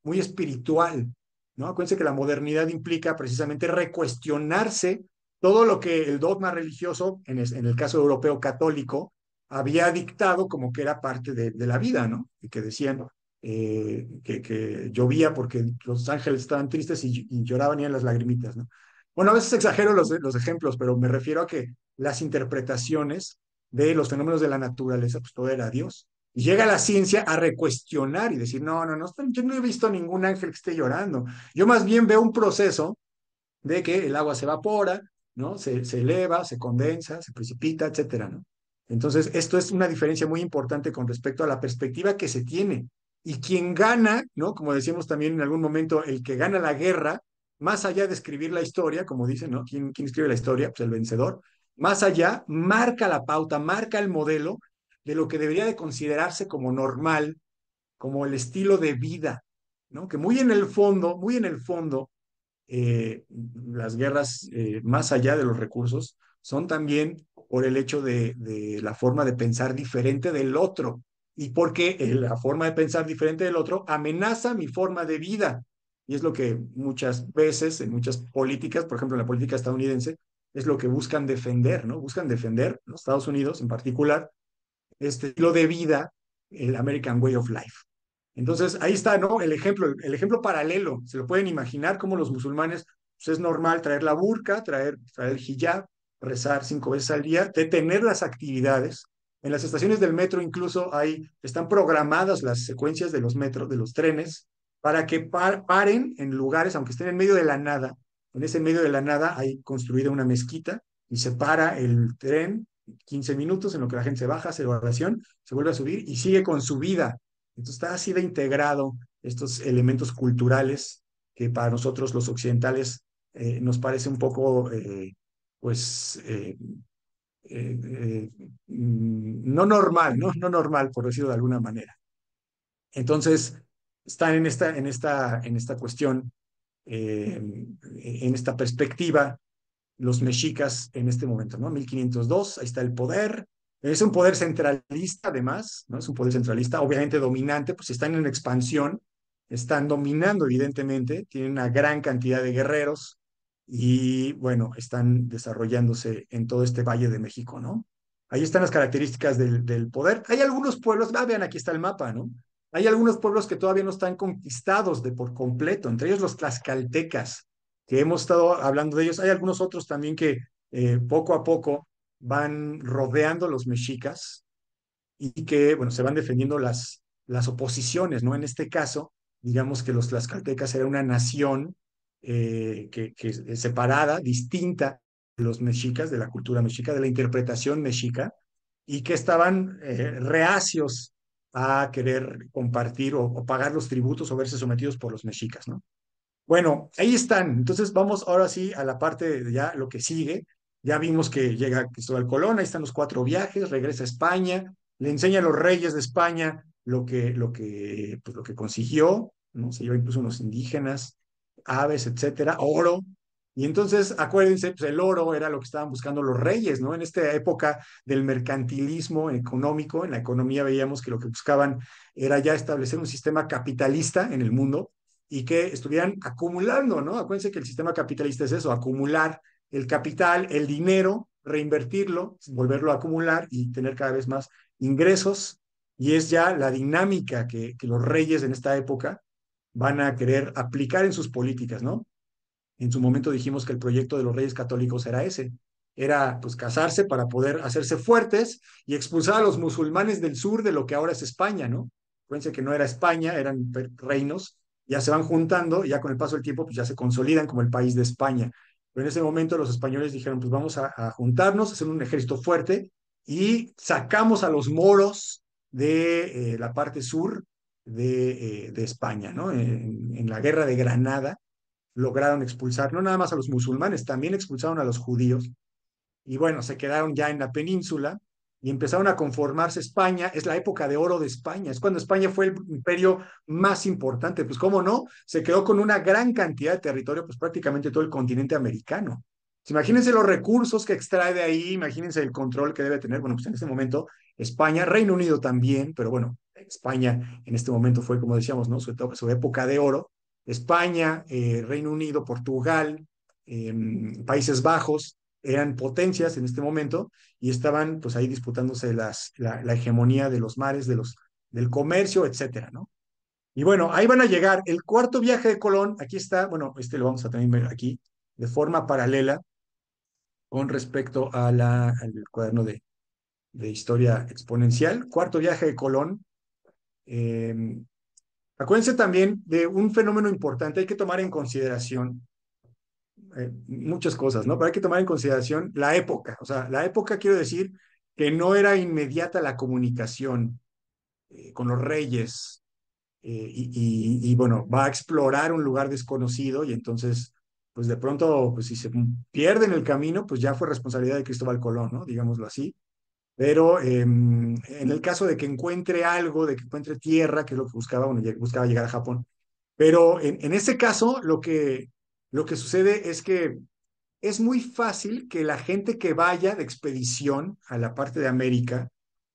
espiritual, ¿no? Acuérdense que la modernidad implica precisamente recuestionarse todo lo que el dogma religioso, en el caso europeo católico, había dictado como que era parte de la vida, ¿no? Y que decían que llovía porque los ángeles estaban tristes y lloraban y en las lagrimitas, ¿no? Bueno, a veces exagero los ejemplos, pero me refiero a que las interpretaciones de los fenómenos de la naturaleza, pues todo era Dios. Y llega la ciencia a recuestionar y decir, no, no, no, yo no he visto ningún ángel que esté llorando. Yo más bien veo un proceso de que el agua se evapora, ¿no? Se eleva, se condensa, se precipita, etcétera, ¿no? Entonces, esto es una diferencia muy importante con respecto a la perspectiva que se tiene. Y quien gana, ¿no? Como decíamos también en algún momento, el que gana la guerra, más allá de escribir la historia, como dicen, ¿no? ¿Quién escribe la historia? Pues el vencedor. Más allá, marca la pauta, marca el modelo de lo que debería de considerarse como normal, como el estilo de vida, ¿no? Que muy en el fondo, las guerras, más allá de los recursos, son también por el hecho de la forma de pensar diferente del otro y porque la forma de pensar diferente del otro amenaza mi forma de vida. Y es lo que muchas veces en muchas políticas, por ejemplo en la política estadounidense, es lo que buscan defender, ¿no? Buscan defender, los Estados Unidos en particular, este estilo de vida, el American Way of Life. Entonces, ahí está, ¿no? El ejemplo paralelo. Se lo pueden imaginar como los musulmanes, pues es normal traer la burka, traer el hijab, rezar 5 veces al día, detener las actividades. En las estaciones del metro incluso están programadas las secuencias de los metros, de los trenes, para que paren en lugares, aunque estén en medio de la nada. En ese medio de la nada hay construida una mezquita y se para el tren 15 minutos en lo que la gente se baja, hace la oración, se vuelve a subir y sigue con su vida. Entonces está así de integrado estos elementos culturales que para nosotros los occidentales nos parece un poco, pues, no normal, ¿no? No normal, por decirlo de alguna manera. Entonces, están en esta cuestión, en esta perspectiva los mexicas en este momento, ¿no? 1502, ahí está el poder. Es un poder centralista, además, ¿no? Es un poder centralista, obviamente dominante, pues están en expansión, están dominando, evidentemente, tienen una gran cantidad de guerreros y, bueno, están desarrollándose en todo este Valle de México, ¿no? Ahí están las características del poder. Hay algunos pueblos, vean, aquí está el mapa, ¿no? Hay algunos pueblos que todavía no están conquistados de por completo, entre ellos los tlaxcaltecas, que hemos estado hablando de ellos. Hay algunos otros también que poco a poco van rodeando los mexicas y que, bueno, se van defendiendo las oposiciones, ¿no? En este caso, digamos que los tlaxcaltecas era una nación que es separada, distinta de los mexicas, de la cultura mexica, de la interpretación mexica, y que estaban reacios a querer compartir o pagar los tributos o verse sometidos por los mexicas, ¿no? Bueno, ahí están. Entonces vamos ahora sí a la parte de ya lo que sigue. Ya vimos que llega Cristóbal Colón, ahí están los 4 viajes, regresa a España, le enseña a los reyes de España pues, lo que consiguió, ¿no? Se lleva incluso unos indígenas, aves, etcétera, oro. Y entonces, acuérdense, pues el oro era lo que estaban buscando los reyes, ¿no? En esta época del mercantilismo económico, en la economía veíamos que lo que buscaban era ya establecer un sistema capitalista en el mundo y que estuvieran acumulando, ¿no? Acuérdense que el sistema capitalista es eso, acumular el capital, el dinero, reinvertirlo, volverlo a acumular y tener cada vez más ingresos. Y es ya la dinámica que los reyes en esta época van a querer aplicar en sus políticas, ¿no? En su momento dijimos que el proyecto de los reyes católicos era ese, era pues casarse para poder hacerse fuertes y expulsar a los musulmanes del sur de lo que ahora es España, ¿no? Acuérdense que no era España, eran reinos, ya se van juntando y ya con el paso del tiempo pues ya se consolidan como el país de España. Pero en ese momento los españoles dijeron pues vamos a juntarnos, hacer un ejército fuerte y sacamos a los moros de la parte sur de España, ¿no? En la guerra de Granada lograron expulsar no nada más a los musulmanes, también expulsaron a los judíos. Y bueno, se quedaron ya en la península y empezaron a conformarse España. Es la época de oro de España, es cuando España fue el imperio más importante. Pues cómo no, se quedó con una gran cantidad de territorio, pues prácticamente todo el continente americano. Pues, imagínense los recursos que extrae de ahí, imagínense el control que debe tener. Bueno, pues en este momento España, Reino Unido también, pero bueno, España en este momento fue, como decíamos, ¿no? Su época de oro. España, Reino Unido, Portugal, Países Bajos, eran potencias en este momento y estaban pues ahí disputándose la hegemonía de los mares, del comercio, etcétera, ¿no? Y bueno, ahí van a llegar. El cuarto viaje de Colón, aquí está, bueno, este lo vamos a también ver aquí, de forma paralela con respecto al cuaderno de historia exponencial. Cuarto viaje de Colón. eh, Acuérdense también de un fenómeno importante, hay que tomar en consideración muchas cosas, ¿no? Pero hay que tomar en consideración la época. O sea, la época quiero decir que no era inmediata la comunicación con los reyes bueno, va a explorar un lugar desconocido y entonces, pues de pronto, pues si se pierde en el camino, pues ya fue responsabilidad de Cristóbal Colón, ¿no? Digámoslo así. Pero en el caso de que encuentre algo, de que encuentre tierra, que es lo que buscaba, bueno, buscaba llegar a Japón. Pero en ese caso, lo que sucede es que es muy fácil que la gente que vaya de expedición a la parte de América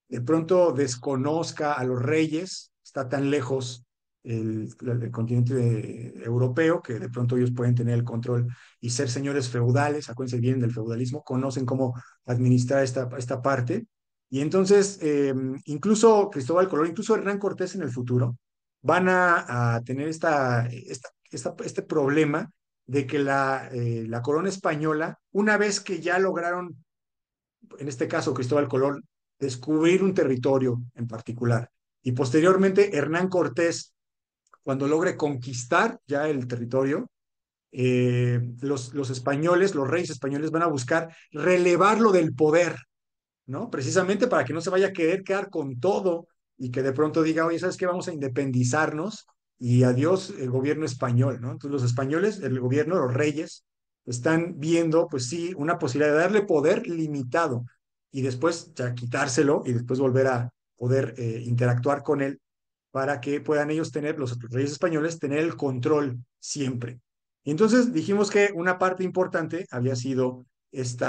de pronto desconozca a los reyes, está tan lejos el continente europeo que de pronto ellos pueden tener el control y ser señores feudales, acuérdense bien del feudalismo, conocen cómo administrar esta parte. Y entonces, incluso Cristóbal Colón, incluso Hernán Cortés en el futuro, van a tener este problema de que la corona española, una vez que ya lograron, en este caso Cristóbal Colón, descubrir un territorio en particular, y posteriormente Hernán Cortés, cuando logre conquistar ya el territorio, los españoles, los reyes españoles van a buscar relevarlo del poder, ¿no? Precisamente para que no se vaya a querer quedar con todo y que de pronto diga, oye, ¿sabes qué? Vamos a independizarnos y adiós el gobierno español, ¿no? Entonces los españoles, el gobierno, los reyes, están viendo, pues sí, una posibilidad de darle poder limitado y después ya quitárselo y después volver a poder interactuar con él para que puedan ellos tener, los reyes españoles, tener el control siempre. Y entonces dijimos que una parte importante había sido este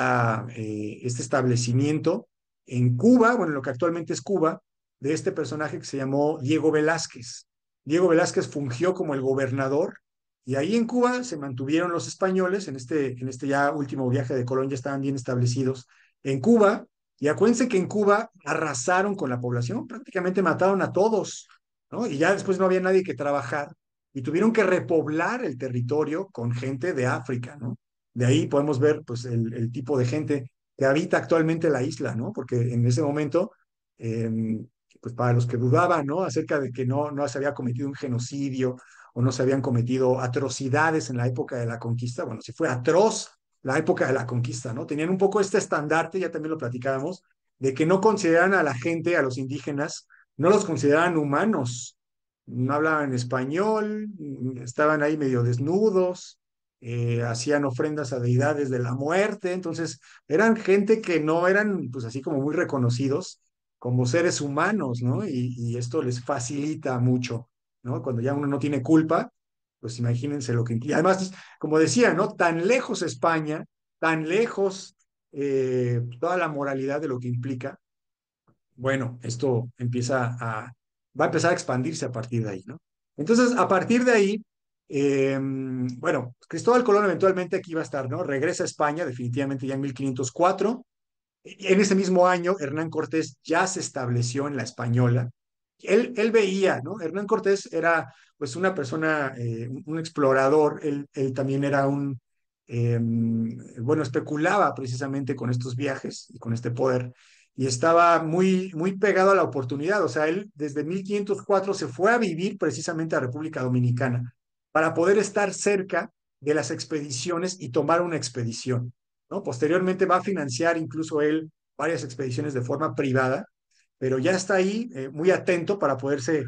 establecimiento en Cuba, bueno, lo que actualmente es Cuba, de este personaje que se llamó Diego Velázquez. Diego Velázquez fungió como el gobernador y ahí en Cuba se mantuvieron los españoles, en este ya último viaje de Colón ya estaban bien establecidos en Cuba Y acuérdense que en Cuba arrasaron con la población, prácticamente mataron a todos, ¿no? Y ya después no había nadie que trabajar y tuvieron que repoblar el territorio con gente de África, ¿no? De ahí podemos ver pues el tipo de gente que habita actualmente la isla, ¿no? Porque en ese momento, eh, pues para los que dudaban, ¿no? Acerca de que no se había cometido un genocidio o no se habían cometido atrocidades en la época de la conquista, bueno, sí fue atroz la época de la conquista, ¿no? Tenían un poco este estandarte, ya también lo platicábamos, de que no consideraban a la gente, a los indígenas, no los consideraban humanos, no hablaban español, estaban ahí medio desnudos, hacían ofrendas a deidades de la muerte, entonces eran gente que no eran, pues así como muy reconocidos como seres humanos, ¿no? Y esto les facilita mucho, ¿no? Cuando ya uno no tiene culpa, pues imagínense lo que... Y además, como decía, ¿no? Tan lejos España, tan lejos toda la moralidad de lo que implica, bueno, esto va a empezar a expandirse a partir de ahí, ¿no? Entonces, a partir de ahí, bueno, Cristóbal Colón eventualmente aquí va a estar, ¿no? Regresa a España, definitivamente ya en 1504. En ese mismo año, Hernán Cortés ya se estableció en la Española. Él veía, ¿no? Hernán Cortés era pues una persona, un explorador, él también era bueno, especulaba precisamente con estos viajes y con este poder y estaba muy pegado a la oportunidad. O sea, él desde 1504 se fue a vivir precisamente a República Dominicana para poder estar cerca de las expediciones y tomar una expedición, ¿no? Posteriormente va a financiar incluso él varias expediciones de forma privada, pero ya está ahí muy atento para poderse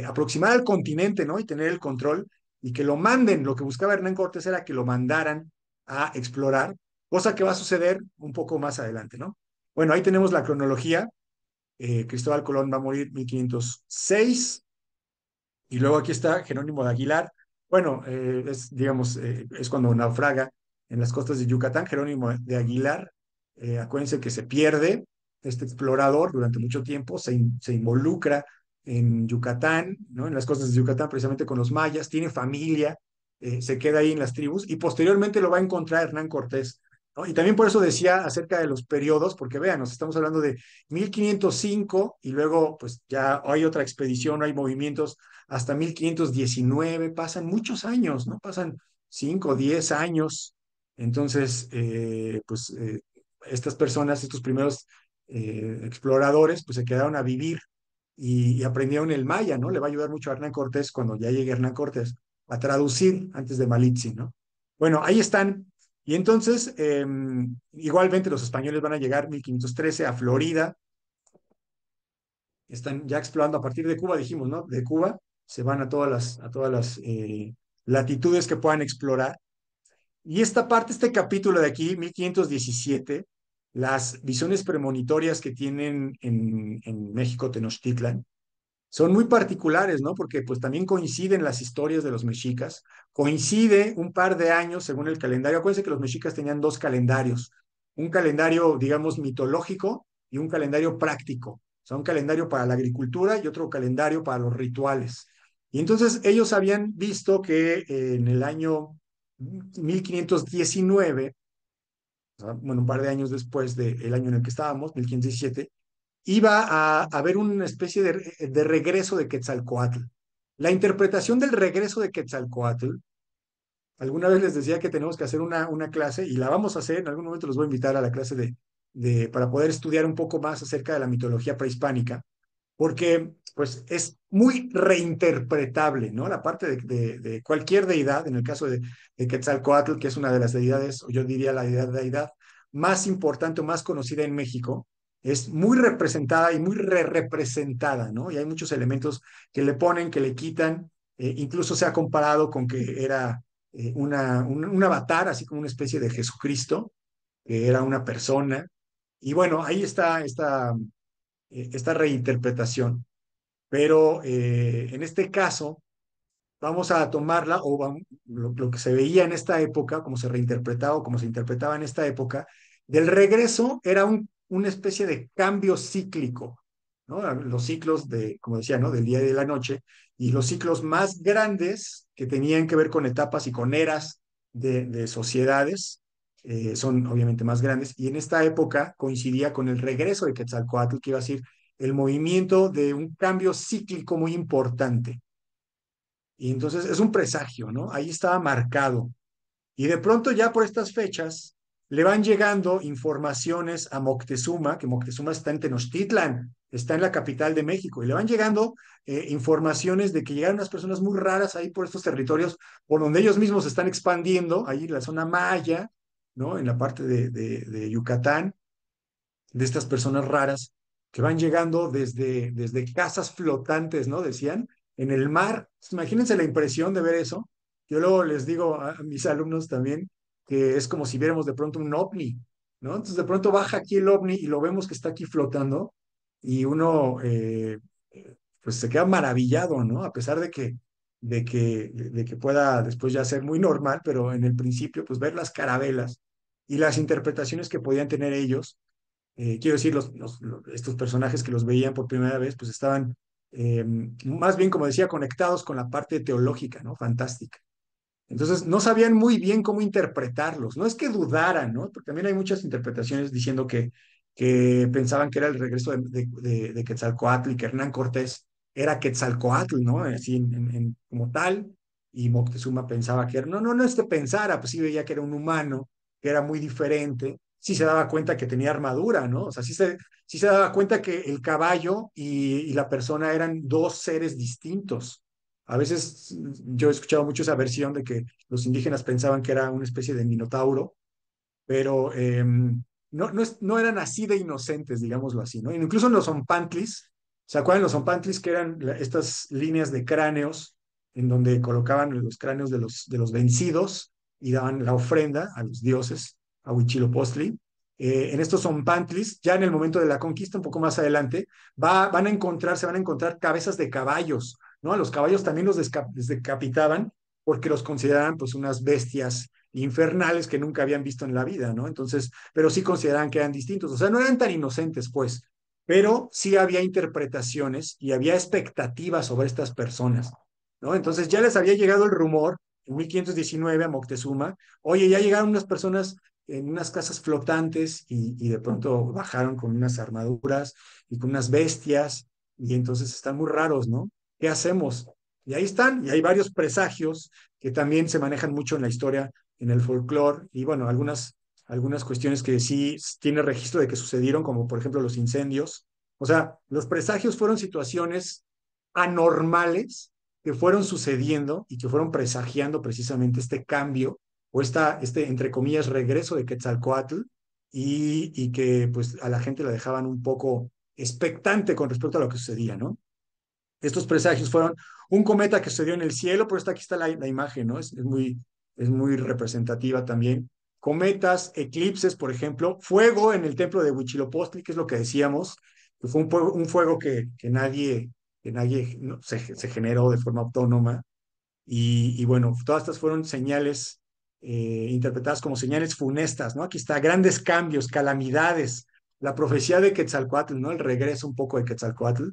aproximar al continente, ¿no? Y tener el control y que lo manden. Lo que buscaba Hernán Cortés era que lo mandaran a explorar, cosa que va a suceder un poco más adelante, ¿no? Bueno, ahí tenemos la cronología. Cristóbal Colón va a morir en 1506 y luego aquí está Jerónimo de Aguilar. Bueno, digamos, es cuando naufraga en las costas de Yucatán. Jerónimo de Aguilar, acuérdense que se pierde este explorador durante mucho tiempo, se involucra en Yucatán, ¿no? En las costas de Yucatán, precisamente con los mayas, tiene familia, se queda ahí en las tribus y posteriormente lo va a encontrar Hernán Cortés, ¿no? Y también por eso decía acerca de los periodos, porque vean, nos estamos hablando de 1505 y luego pues ya hay otra expedición, hay movimientos hasta 1519, pasan muchos años, ¿no? Pasan 5, 10 años. Entonces, estas personas, estos primeros exploradores, pues se quedaron a vivir y aprendieron el maya, ¿no? Le va a ayudar mucho a Hernán Cortés cuando ya llegue Hernán Cortés a traducir antes de Malitzin, ¿no? Bueno, ahí están. Y entonces, igualmente los españoles van a llegar 1513 a Florida, están ya explorando a partir de Cuba, dijimos, ¿no? De Cuba se van a todas las latitudes que puedan explorar. Y esta parte, este capítulo de aquí, 1517, las visiones premonitorias que tienen en México, Tenochtitlan, son muy particulares, ¿no? Porque pues también coinciden las historias de los mexicas, coincide un par de años según el calendario. Acuérdense que los mexicas tenían dos calendarios, un calendario, digamos, mitológico y un calendario práctico. O sea, un calendario para la agricultura y otro calendario para los rituales. Y entonces ellos habían visto que en el año 1519, o sea, bueno, un par de años después del año en el que estábamos, 1517, iba a haber una especie de regreso de Quetzalcoatl. La interpretación del regreso de Quetzalcoatl, alguna vez les decía que tenemos que hacer una clase y la vamos a hacer, en algún momento los voy a invitar a la clase para poder estudiar un poco más acerca de la mitología prehispánica, porque pues es muy reinterpretable, ¿no? La parte de cualquier deidad, en el caso de Quetzalcoatl, que es una de las deidades, o yo diría la deidad más importante o más conocida en México, es muy representada y muy re-representada, ¿no? Y hay muchos elementos que le ponen, que le quitan, incluso se ha comparado con que era un avatar, así como una especie de Jesucristo, que era una persona. Y bueno, ahí está esta reinterpretación. Pero en este caso, vamos a tomarla, o lo que se veía en esta época, como se reinterpretaba o como se interpretaba en esta época, del regreso era una especie de cambio cíclico, ¿no? Los ciclos como decía, ¿no? Del día y de la noche, y los ciclos más grandes que tenían que ver con etapas y con eras de sociedades, son obviamente más grandes, y en esta época coincidía con el regreso de Quetzalcóatl, que iba a ser el movimiento de un cambio cíclico muy importante. Y entonces es un presagio, ¿no? Ahí estaba marcado. Y de pronto ya por estas fechas le van llegando informaciones a Moctezuma, que Moctezuma está en Tenochtitlan, está en la capital de México, y le van llegando informaciones de que llegaron unas personas muy raras ahí por estos territorios, por donde ellos mismos se están expandiendo, ahí en la zona maya, ¿no? En la parte de Yucatán, de estas personas raras que van llegando desde casas flotantes, ¿no? Decían, en el mar. Imagínense la impresión de ver eso. Yo luego les digo a mis alumnos también que es como si viéramos de pronto un ovni, ¿no? Entonces de pronto baja aquí el ovni y lo vemos que está aquí flotando y uno pues se queda maravillado, ¿no? A pesar de que pueda después ya ser muy normal, pero en el principio pues ver las carabelas y las interpretaciones que podían tener ellos, quiero decir, estos personajes que los veían por primera vez, pues estaban más bien, como decía, conectados con la parte teológica, ¿no? Fantástica. Entonces, no sabían muy bien cómo interpretarlos. No es que dudaran, ¿no? Porque también hay muchas interpretaciones diciendo que pensaban que era el regreso de Quetzalcóatl y que Hernán Cortés era Quetzalcóatl, ¿no? Así como tal. Y Moctezuma pensaba que era, no, no, no es que pensara, pues sí veía que era un humano, que era muy diferente. Sí se daba cuenta que tenía armadura, ¿no? O sea, sí se daba cuenta que el caballo y la persona eran dos seres distintos. A veces yo he escuchado mucho esa versión de que los indígenas pensaban que era una especie de minotauro, pero no eran así de inocentes, digámoslo así, ¿no? Incluso en los zompantlis, ¿se acuerdan los zompantlis que eran estas líneas de cráneos en donde colocaban los cráneos de los vencidos y daban la ofrenda a los dioses, a Huitzilopochtli? En estos zompantlis, ya en el momento de la conquista, un poco más adelante, se van a encontrar cabezas de caballos, ¿no? A los caballos también los decapitaban porque los consideraban pues unas bestias infernales que nunca habían visto en la vida, ¿no? Entonces, pero sí consideraban que eran distintos, o sea, no eran tan inocentes, pues, pero sí había interpretaciones y había expectativas sobre estas personas, ¿no? Entonces ya les había llegado el rumor en 1519 a Moctezuma, oye, ya llegaron unas personas en unas casas flotantes y de pronto bajaron con unas armaduras y con unas bestias y entonces están muy raros, ¿no? ¿Qué hacemos? Y ahí están, y hay varios presagios que también se manejan mucho en la historia, en el folclore, y bueno, algunas cuestiones que sí tiene registro de que sucedieron, como por ejemplo los incendios. O sea, los presagios fueron situaciones anormales que fueron sucediendo y que fueron presagiando precisamente este cambio o entre comillas, regreso de Quetzalcóatl y que pues a la gente la dejaban un poco expectante con respecto a lo que sucedía, ¿no? Estos presagios fueron un cometa que sucedió en el cielo, por aquí está la imagen, ¿no? Es muy representativa también. Cometas, eclipses, por ejemplo, fuego en el templo de Huitzilopochtli, que es lo que decíamos, que fue un fuego que nadie no, se generó de forma autónoma. Y bueno, todas estas fueron señales interpretadas como señales funestas, ¿no? Aquí está, grandes cambios, calamidades, la profecía de Quetzalcóatl, ¿no? El regreso un poco de Quetzalcóatl,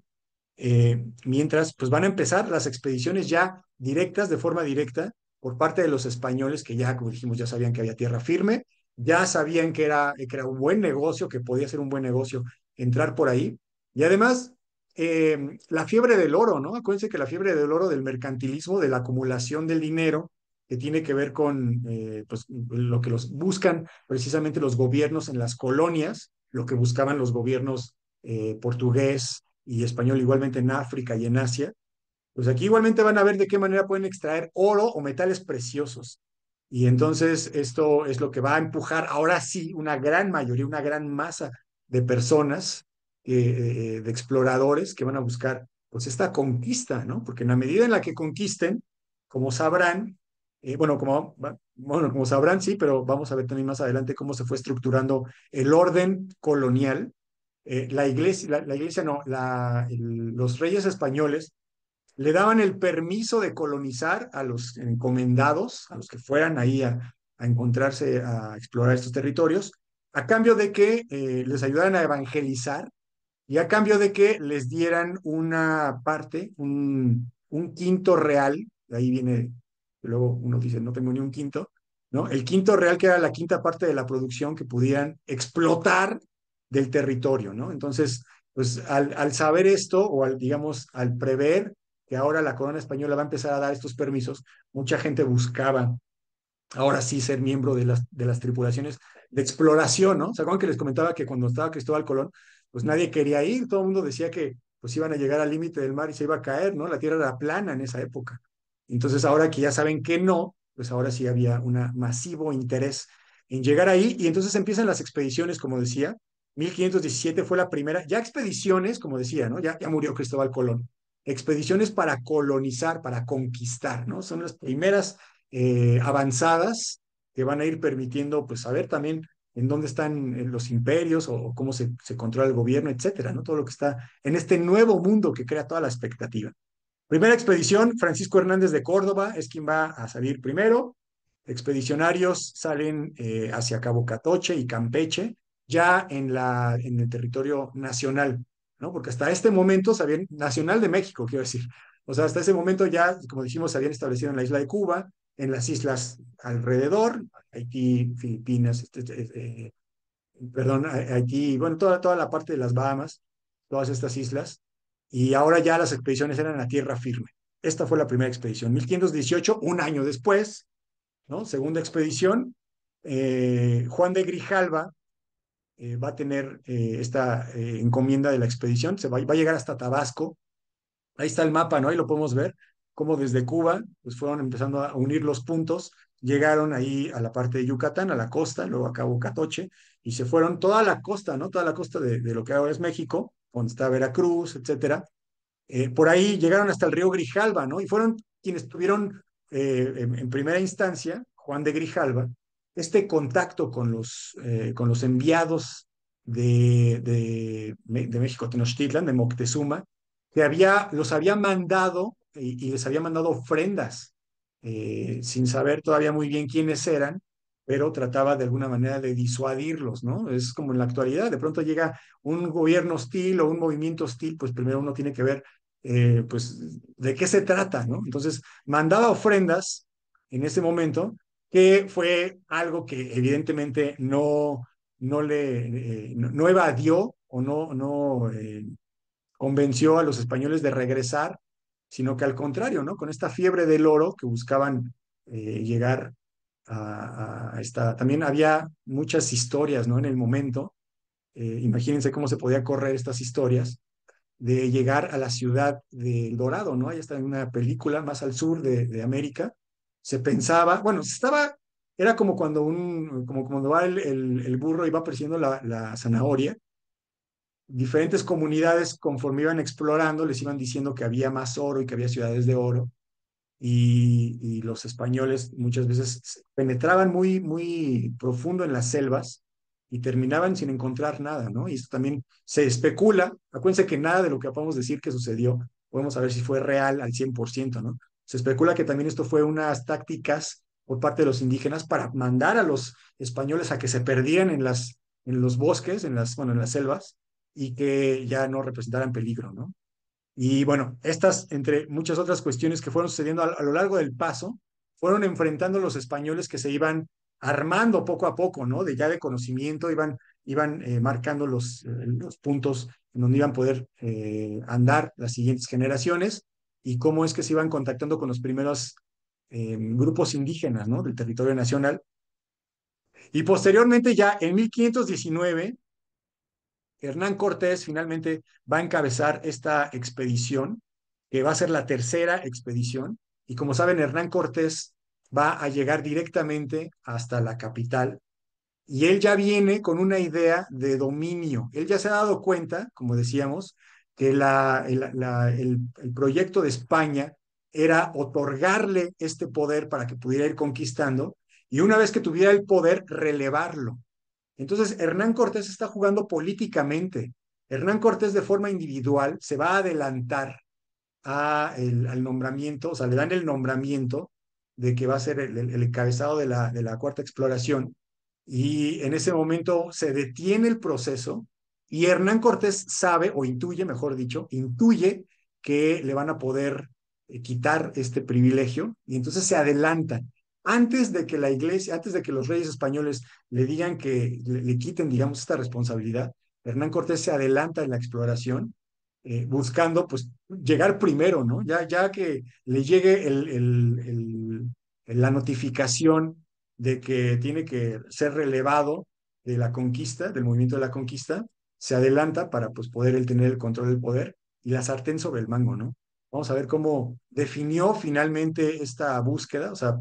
mientras pues van a empezar las expediciones ya directas, de forma directa, por parte de los españoles que ya, como dijimos, ya sabían que había tierra firme, ya sabían que era un buen negocio, que podía ser un buen negocio entrar por ahí. Y además, la fiebre del oro, ¿no? Acuérdense que la fiebre del oro, del mercantilismo, de la acumulación del dinero, que tiene que ver con pues, lo que los buscan precisamente los gobiernos en las colonias, lo que buscaban los gobiernos portugués y español igualmente en África y en Asia, pues aquí igualmente van a ver de qué manera pueden extraer oro o metales preciosos. Y entonces esto es lo que va a empujar ahora sí una gran mayoría, una gran masa de personas, de exploradores que van a buscar pues esta conquista, ¿no? Porque en la medida en la que conquisten, como sabrán, como sabrán, sí, pero vamos a ver también más adelante cómo se fue estructurando el orden colonial. La iglesia no, los reyes españoles le daban el permiso de colonizar a los encomendados, a los que fueran ahí a encontrarse, a explorar estos territorios, a cambio de que les ayudaran a evangelizar y a cambio de que les dieran una parte, un quinto real, de ahí viene, luego uno dice, no tengo ni un quinto, ¿no? El quinto real, que era la quinta parte de la producción que pudieran explotar del territorio, ¿no? Entonces, pues al saber esto, o digamos, al prever que ahora la corona española va a empezar a dar estos permisos, mucha gente buscaba ahora sí ser miembro de las tripulaciones de exploración, ¿no? ¿Se acuerdan que les comentaba que cuando estaba Cristóbal Colón, pues nadie quería ir, todo el mundo decía que pues iban a llegar al límite del mar y se iba a caer, ¿no? La tierra era plana en esa época. Entonces ahora que ya saben que no, pues ahora sí había un masivo interés en llegar ahí y entonces empiezan las expediciones, como decía, 1517 fue la primera, ya expediciones, como decía, ¿no? Ya murió Cristóbal Colón. Expediciones para colonizar, para conquistar, ¿no? Son las primeras avanzadas que van a ir permitiendo, pues, saber también en dónde están los imperios o cómo se controla el gobierno, etcétera, ¿no? Todo lo que está en este nuevo mundo que crea toda la expectativa. Primera expedición, Francisco Hernández de Córdoba es quien va a salir primero. Expedicionarios salen hacia Cabo Catoche y Campeche, ya en el territorio nacional, ¿no? Porque hasta este momento sabían, nacional de México, quiero decir. O sea, hasta ese momento ya, como dijimos, se habían establecido en la isla de Cuba, en las islas alrededor, Haití, Filipinas, perdón, Haití, bueno, toda la parte de las Bahamas, todas estas islas, y ahora ya las expediciones eran a tierra firme. Esta fue la primera expedición. 1518, un año después, ¿no? Segunda expedición, Juan de Grijalva va a tener esta encomienda de la expedición, va a llegar hasta Tabasco. Ahí está el mapa, ¿no? Ahí lo podemos ver, cómo desde Cuba, pues fueron empezando a unir los puntos, llegaron ahí a la parte de Yucatán, a la costa, luego a Cabo Catoche, y se fueron toda la costa, ¿no? Toda la costa de lo que ahora es México, donde está Veracruz, etcétera. Por ahí llegaron hasta el río Grijalva, ¿no? Y fueron quienes tuvieron en primera instancia, Juan de Grijalva, este contacto con los enviados de México Tenochtitlan, de Moctezuma, que los había mandado y les había mandado ofrendas, sin saber todavía muy bien quiénes eran, pero trataba de alguna manera de disuadirlos, ¿no? Es como en la actualidad, de pronto llega un gobierno hostil o un movimiento hostil, pues primero uno tiene que ver pues, de qué se trata, ¿no? Entonces, mandaba ofrendas en ese momento, que fue algo que evidentemente no evadió o no convenció a los españoles de regresar, sino que al contrario, ¿no? Con esta fiebre del oro que buscaban llegar a esta. También había muchas historias, ¿no? En el momento. Imagínense cómo se podía correr estas historias de llegar a la ciudad de El Dorado, ¿no? Ahí está en una película más al sur de América. Se pensaba, bueno, era como cuando va el burro y va persiguiendo la zanahoria. Diferentes comunidades, conforme iban explorando, les iban diciendo que había más oro y que había ciudades de oro. Y los españoles muchas veces penetraban muy, muy profundo en las selvas y terminaban sin encontrar nada, ¿no? Y esto también se especula. Acuérdense que nada de lo que podemos decir que sucedió, podemos saber si fue real al 100%, ¿no? Se especula que también esto fue unas tácticas por parte de los indígenas para mandar a los españoles a que se perdieran en los bosques, bueno, en las selvas, y que ya no representaran peligro, ¿no? Y bueno, estas, entre muchas otras cuestiones que fueron sucediendo a lo largo del paso, fueron enfrentando los españoles que se iban armando poco a poco, ¿no? De conocimiento, iban marcando los puntos en donde iban a poder andar las siguientes generaciones y cómo es que se iban contactando con los primeros grupos indígenas, ¿no? Del territorio nacional. Y posteriormente, ya en 1519 Hernán Cortés finalmente va a encabezar esta expedición, que va a ser la tercera expedición. Y como saben, Hernán Cortés va a llegar directamente hasta la capital. Y él ya viene con una idea de dominio. Él ya se ha dado cuenta, como decíamos, que el proyecto de España era otorgarle este poder para que pudiera ir conquistando y una vez que tuviera el poder, relevarlo. Entonces, Hernán Cortés está jugando políticamente. Hernán Cortés de forma individual se va a adelantar al nombramiento, o sea, le dan el nombramiento de que va a ser el encabezado de la cuarta exploración y en ese momento se detiene el proceso y Hernán Cortés sabe, o intuye, mejor dicho, intuye que le van a poder quitar este privilegio y entonces se adelanta. antes de que la iglesia, antes de que los reyes españoles le digan que le quiten, digamos, esta responsabilidad, Hernán Cortés se adelanta en la exploración, buscando, pues, llegar primero, ¿no? Ya que le llegue la notificación de que tiene que ser relevado de la conquista, del movimiento de la conquista, se adelanta para, pues, poder él tener el control del poder y la sartén sobre el mango, ¿no? Vamos a ver cómo definió finalmente esta búsqueda, o sea,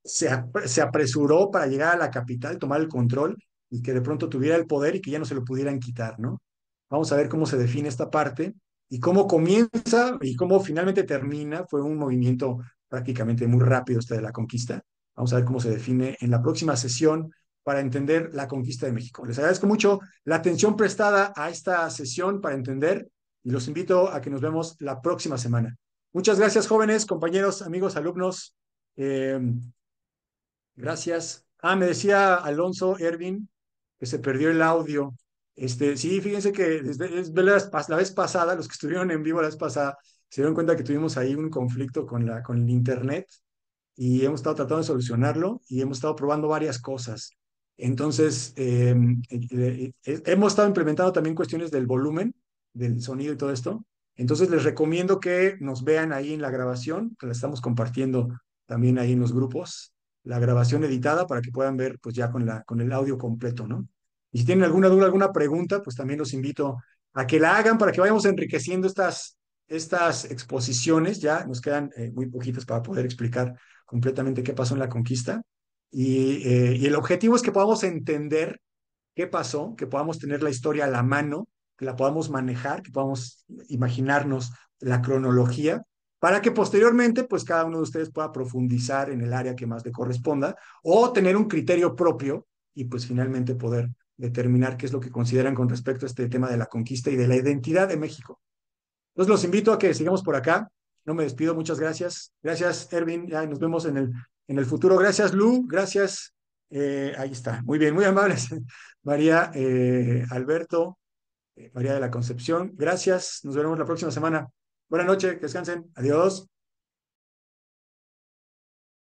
se apresuró para llegar a la capital, tomar el control y que de pronto tuviera el poder y que ya no se lo pudieran quitar, ¿no? Vamos a ver cómo se define esta parte y cómo comienza y cómo finalmente termina. Fue un movimiento prácticamente muy rápido este de la conquista. Vamos a ver cómo se define en la próxima sesión para entender la conquista de México. Les agradezco mucho la atención prestada a esta sesión para entender y los invito a que nos vemos la próxima semana. Muchas gracias, jóvenes, compañeros, amigos, alumnos. Eh, Gracias. Me decía Alonso Ervin que se perdió el audio. Sí, fíjense que la vez pasada, los que estuvieron en vivo la vez pasada, se dieron cuenta que tuvimos ahí un conflicto con el internet y hemos estado tratando de solucionarlo y hemos estado probando varias cosas. Entonces, hemos estado implementando también cuestiones del volumen, del sonido y todo esto. Entonces, les recomiendo que nos vean ahí en la grabación, que la estamos compartiendo también ahí en los grupos, la grabación editada para que puedan ver pues ya con el audio completo, ¿no? Y si tienen alguna duda, alguna pregunta, pues también los invito a que la hagan para que vayamos enriqueciendo estas exposiciones. Ya nos quedan muy poquitas para poder explicar completamente qué pasó en la conquista. Y el objetivo es que podamos entender qué pasó, que podamos tener la historia a la mano, que la podamos manejar, que podamos imaginarnos la cronología, para que posteriormente, pues cada uno de ustedes pueda profundizar en el área que más le corresponda o tener un criterio propio y pues finalmente poder determinar qué es lo que consideran con respecto a este tema de la conquista y de la identidad de México. Entonces los invito a que sigamos por acá. No me despido, muchas gracias. Gracias, Ervin. Ya nos vemos en el futuro. Gracias, Lu. Gracias. Ahí está. Muy bien, muy amables. María, Alberto, María de la Concepción. Gracias. Nos veremos la próxima semana. Buenas noches, que descansen. Adiós.